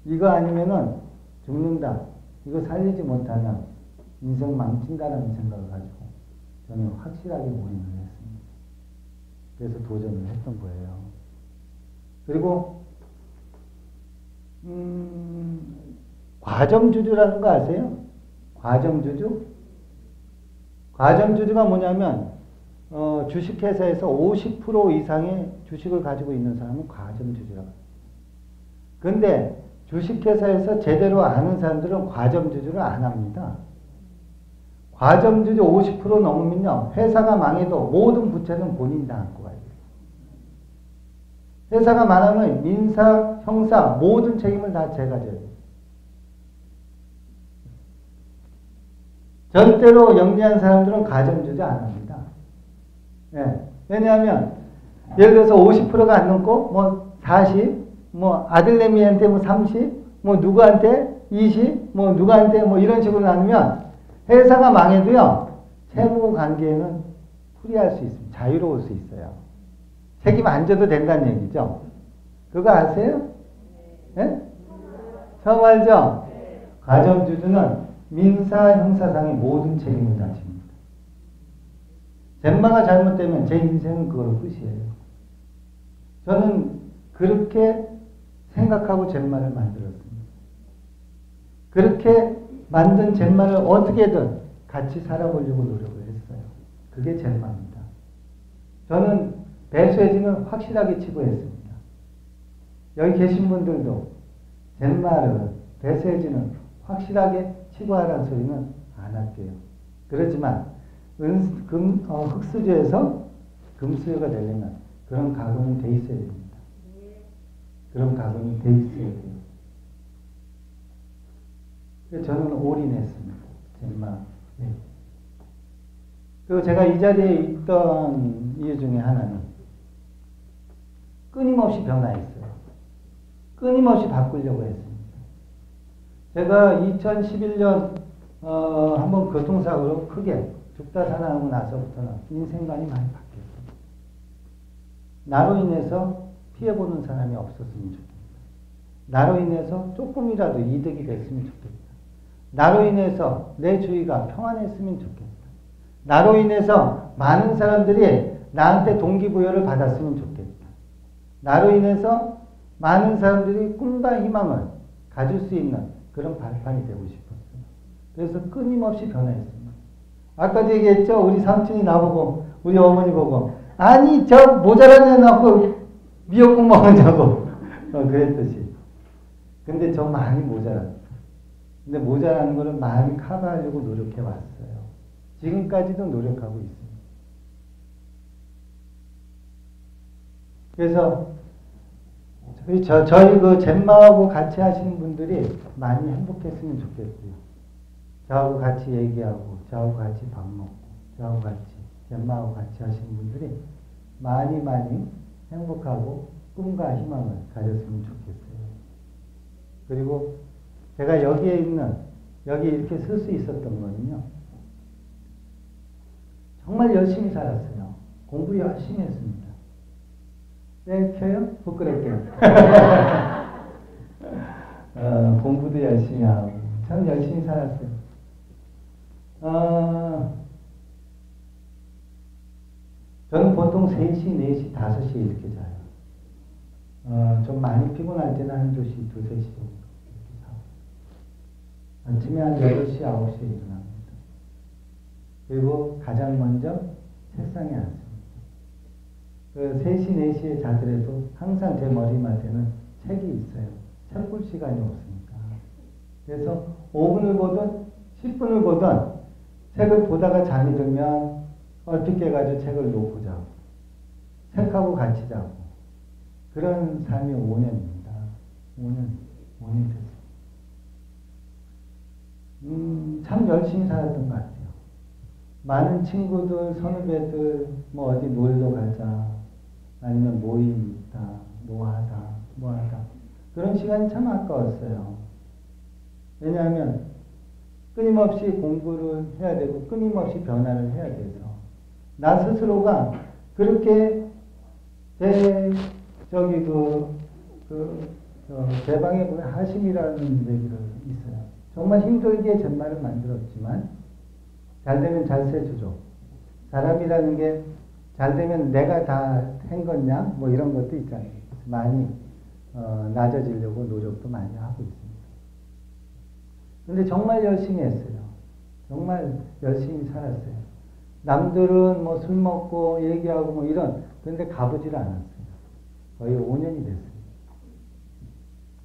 이거 아니면은 죽는다. 이거 살리지 못하면 인생 망친다라는 생각을 가지고 저는 확실하게 올인을 했습니다. 그래서 도전을 했던 거예요. 그리고 과점주주라는 거 아세요? 과점주주? 과점주주가 뭐냐면 주식회사에서 50% 이상의 주식을 가지고 있는 사람은 과점주주라고 합니다. 그런데 주식회사에서 제대로 아는 사람들은 과점주주를 안 합니다. 과점주주 50% 넘으면요 회사가 망해도 모든 부채는 본인이 다 안고 가요. 회사가 망하면 민사, 형사 모든 책임을 다 제가 져요. 절대로 영리한 사람들은 과점주주 안 합니다. 네. 왜냐하면 예를 들어서 50%가 안 넘고 뭐 40, 뭐 아들내미한테 뭐 30, 뭐 누구한테 20, 뭐 누구한테 뭐 이런 식으로 나누면 회사가 망해도요 채무 관계에는 풀이할 수 있습니다. 자유로울 수 있어요. 책임 안 져도 된다는 얘기죠. 그거 아세요? 네? 처음 알죠? 과점주주는 민사, 형사상의 모든 책임을 다 집니다. 젠마가 잘못되면 제 인생은 그걸로 끝이에요. 저는 그렇게 생각하고 젠마를 만들었습니다. 그렇게 만든 젠마를 어떻게든 같이 살아보려고 노력을 했어요. 그게 젠마입니다. 저는 배수해지는 확실하게 치부했습니다. 여기 계신 분들도 젠마를 배수해지는 확실하게 치부하라는 소리는 안 할게요. 그렇지만 흙수저에서 금수저가 되려면 그런 가공이 돼 있어야 됩니다. 그런 가공이 돼 있어야 돼요. 그래서 저는 올인했습니다. 젠마. 네. 그리고 제가 이 자리에 있던 이유 중에 하나는 끊임없이 변화했어요. 끊임없이 바꾸려고 했습니다. 제가 2011년 한번 교통사고로 크게 죽다 살아나고 나서부터는 인생관이 많이 바뀌었어요. 나로 인해서 피해보는 사람이 없었으면 좋겠다. 나로 인해서 조금이라도 이득이 됐으면 좋겠다. 나로 인해서 내 주위가 평안했으면 좋겠다. 나로 인해서 많은 사람들이 나한테 동기부여를 받았으면 좋겠다. 나로 인해서 많은 사람들이 꿈과 희망을 가질 수 있는 그런 발판이 되고 싶었어요. 그래서 끊임없이 변화했습니다. 아까도 얘기했죠? 우리 삼촌이 나보고, 우리 어머니 보고, 아니, 저 모자란 애 낳고 미역국 먹으냐고. 그랬듯이. 근데 저 많이 모자랍니다. 근데 모자라는 거를 많이 커버하려고 노력해 왔어요. 지금까지도 노력하고 있습니다. 그래서 저희 그 젠마하고 같이 하시는 분들이 많이 행복했으면 좋겠고요. 저하고 같이 얘기하고, 저하고 같이 밥 먹고, 저하고 같이 젠마하고 같이 하시는 분들이 많이 행복하고 꿈과 희망을 가졌으면 좋겠어요. 그리고 제가 여기 이렇게 쓸 수 있었던 거는요. 정말 열심히 살았어요. 공부 열심히 했습니다. 네, 켜요? 부끄럽게. 공부도 열심히 하고, 참 열심히 살았어요. 저는 보통 3시, 4시, 5시에 이렇게 자요. 좀 많이 피곤할 때는 한 2시, 2, 3시 정도 이렇게 자고. 아침에 한 8시, 9시에 일어납니다. 그리고 가장 먼저 책상에 앉습니다. 그 3시, 4시에 자더라도 항상 제 머리맡에는 책이 있어요. 책 볼 시간이 없으니까. 그래서 5분을 보든 10분을 보든 책을 보다가 잠이 들면 얼핏 깨가지고 책을 놓고 자고 책하고 같이 자고 그런 삶이 5년입니다. 5년 됐어요. 참 열심히 살았던 것 같아요. 많은 친구들, 선후배들 뭐 어디 놀러 가자 아니면 모임 있다 뭐 하다 그런 시간이 참 아까웠어요. 왜냐하면 끊임없이 공부를 해야 되고 끊임없이 변화를 해야 돼서 나 스스로가 그렇게 제 방에 보면 하심이라는 얘기를 있어요. 정말 힘들게 젠마를 만들었지만 잘 되면 잘세주죠. 사람이라는 게 잘 되면 내가 다 한 거냐 뭐 이런 것도 있잖아요. 많이 낮아지려고 노력도 많이 하고 있습니다. 근데 정말 열심히 했어요. 정말 열심히 살았어요. 남들은 뭐 술 먹고 얘기하고 뭐 이런 그런데 가보질 않았어요. 거의 5년이 됐어요.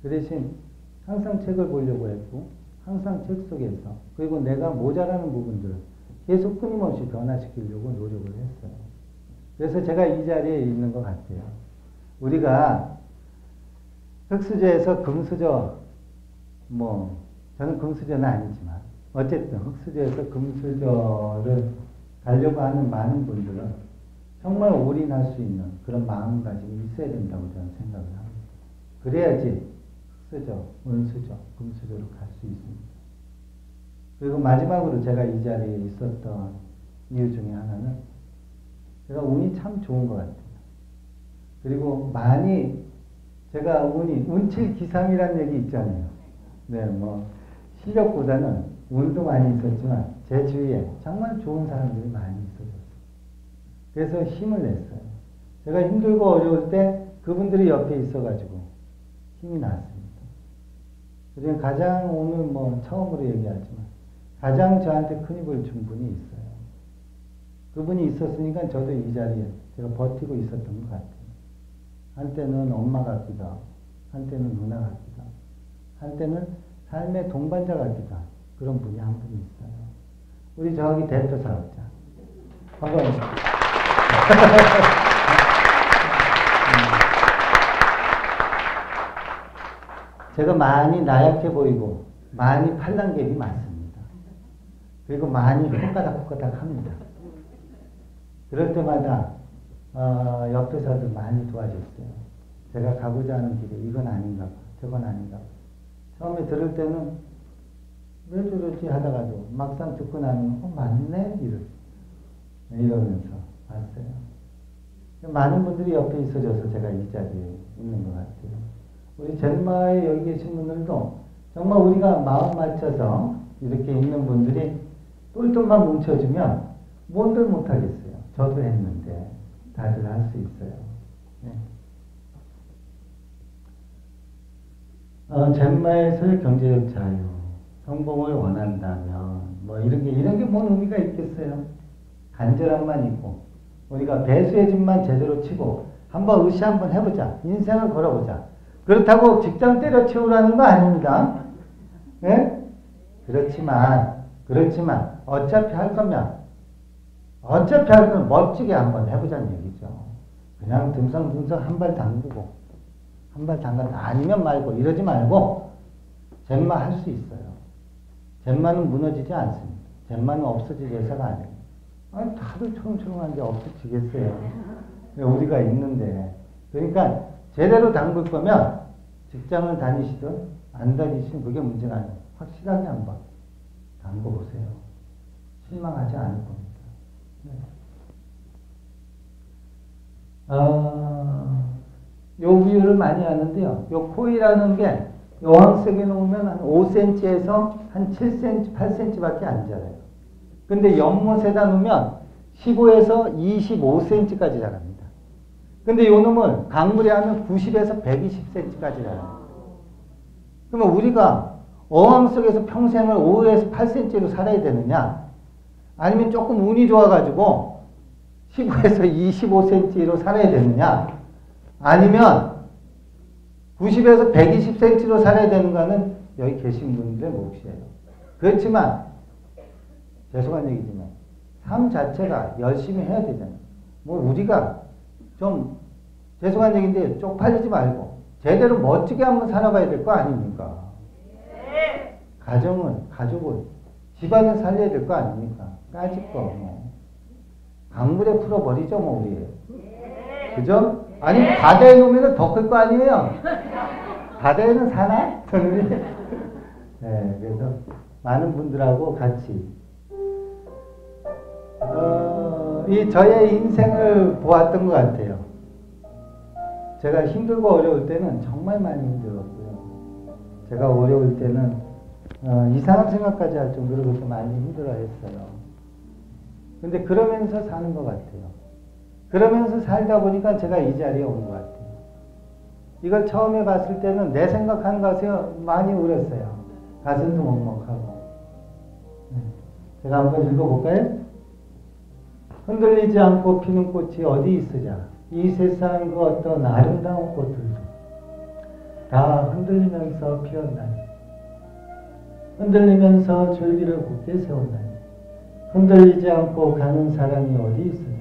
그 대신 항상 책을 보려고 했고 항상 책 속에서 그리고 내가 모자라는 부분들을 계속 끊임없이 변화시키려고 노력을 했어요. 그래서 제가 이 자리에 있는 것 같아요. 우리가 흙수저에서 금수저 저는 금수저는 아니지만 어쨌든 흙수저에서 금수저를 가려고 하는 많은 분들은 정말 올인할 수 있는 그런 마음가짐이 있어야 된다고 저는 생각을 합니다. 그래야지 흙수저, 은수저, 금수저로 갈 수 있습니다. 그리고 마지막으로 제가 이 자리에 있었던 이유 중에 하나는 제가 운이 참 좋은 것 같아요. 그리고 많이 제가 운칠기삼이라는 얘기 있잖아요. 네, 실력보다는 운도 많이 있었지만 제 주위에 정말 좋은 사람들이 많이 있어졌어요. 그래서 힘을 냈어요. 제가 힘들고 어려울 때 그분들이 옆에 있어가지고 힘이 났습니다. 그리고 가장 오늘 처음으로 얘기하지만 가장 저한테 큰 힘을 준 분이 있어요. 그분이 있었으니까 저도 이 자리에 제가 버티고 있었던 것 같아요. 한때는 엄마 같기도 하고, 한때는 누나 같기도 하고, 한때는 삶의 동반자 같기도 하고, 그런 분이 한 분이 있어요. 우리 저기 대표 사업자. 반갑습니다. 제가 많이 나약해 보이고, 많이 팔랑개비 많습니다. 그리고 많이 헛가닥 합니다. 그럴 때마다 옆에서도 많이 도와줬어요. 제가 가고자 하는 길에 이건 아닌가 봐, 저건 아닌가 봐. 처음에 들을 때는 왜 저러지 하다가도 막상 듣고 나면 맞네? 이러면서 봤어요. 많은 분들이 옆에 있어줘서 제가 이 자리에 있는 것 같아요. 우리 젠마에 여기 계신 분들도 정말 우리가 마음 맞춰서 이렇게 있는 분들이 똘똘만 뭉쳐주면 뭔들 못하겠어요. 저도 했는데 다들 할 수 있어요. 네. 젠마에서의 경제적 자유, 성공을 원한다면 뭐 이런 게 뭔 의미가 있겠어요? 간절함만 있고 우리가 배수의 집만 제대로 치고 한번 으쌰 한번 해보자. 인생을 걸어보자. 그렇다고 직장 때려치우라는 거 아닙니다. 네? 그렇지만 어차피 할 거면 멋지게 한번 해보자는 얘기죠. 그냥 듬성듬성 한 발 담그고 한 발 담가서 아니면 말고 이러지 말고 젠마 할 수 있어요. 젠마는 무너지지 않습니다. 젠마는 없어질 회사가 아니에요. 아니, 다들 초롱초롱한데 없어지겠어요. 우리가 있는데. 그러니까 제대로 담글 거면 직장을 다니시든 안 다니시든 그게 문제가 아니에요. 확실하게 한번 담궈보세요. 실망하지 않을 겁니다. 요 비율을 많이 하는데요. 요 코이라는 게 여왕색에 놓으면 한 5cm에서 한 7cm, 8cm밖에 안 자라요. 근데 연못에다 놓으면 15에서 25cm까지 자랍니다. 근데 요 놈을 강물에 하면 90에서 120cm까지 자라요. 그러면 우리가 어항 속에서 평생을 5에서 8cm로 살아야 되느냐? 아니면 조금 운이 좋아가지고 15에서 25cm로 살아야 되느냐? 아니면 90에서 120cm로 살아야 되는가는 여기 계신 분들의 몫이에요. 그렇지만 죄송한 얘기지만 삶 자체가 열심히 해야 되잖아요. 뭐 우리가 좀 죄송한 얘기인데 쪽팔리지 말고 제대로 멋지게 한번 살아봐야 될 거 아닙니까? 가족을 집안을 살려야 될 거 아닙니까? 까짓 거 뭐. 강물에 풀어버리죠 뭐 우리. 그죠? 아니 바다에 놓으면 더 클 거 아니에요? 바다에는 사나? 네, 그래서 많은 분들하고 같이 이 저의 인생을 보았던 것 같아요. 제가 힘들고 어려울 때는 정말 많이 힘들었고요. 제가 어려울 때는 이상한 생각까지 할 정도로 그렇게 많이 힘들어했어요. 근데 그러면서 사는 것 같아요. 그러면서 살다 보니까 제가 이 자리에 온 것 같아요. 이걸 처음에 봤을 때는 내 생각하는 것에 많이 울었어요. 가슴도 먹먹하고. 제가 한번 읽어볼까요? 흔들리지 않고 피는 꽃이 어디 있으랴. 이 세상 그 어떤 아름다운 꽃들도 다 흔들리면서 피었나니 흔들리면서 줄기를 굳게 세웠나니 흔들리지 않고 가는 사람이 어디 있으랴.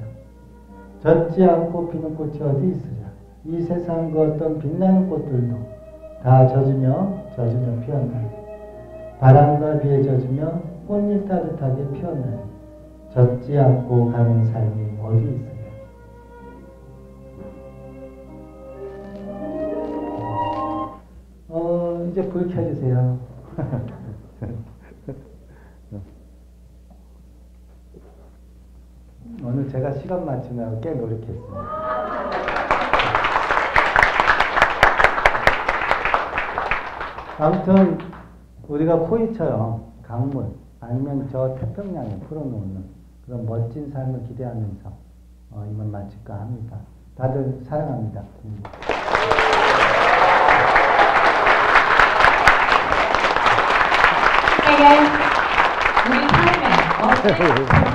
젖지 않고 피는 꽃이 어디 있으랴. 이 세상 그 어떤 빛나는 꽃들도 다 젖으며 피었나니 바람과 비에 젖으며 꽃잎 따뜻하게 피었나니 젖지 않고 가는 삶이 어디 있으랴. 이제 불 켜주세요. 오늘 제가 시간 맞추느라고 꽤 노력했습니다. 아무튼 우리가 코이처럼 강물 아니면 저 태평양에 풀어놓는 그런 멋진 삶을 기대하면서 이만 마칠까 합니다. 다들 사랑합니다. 우리 삶에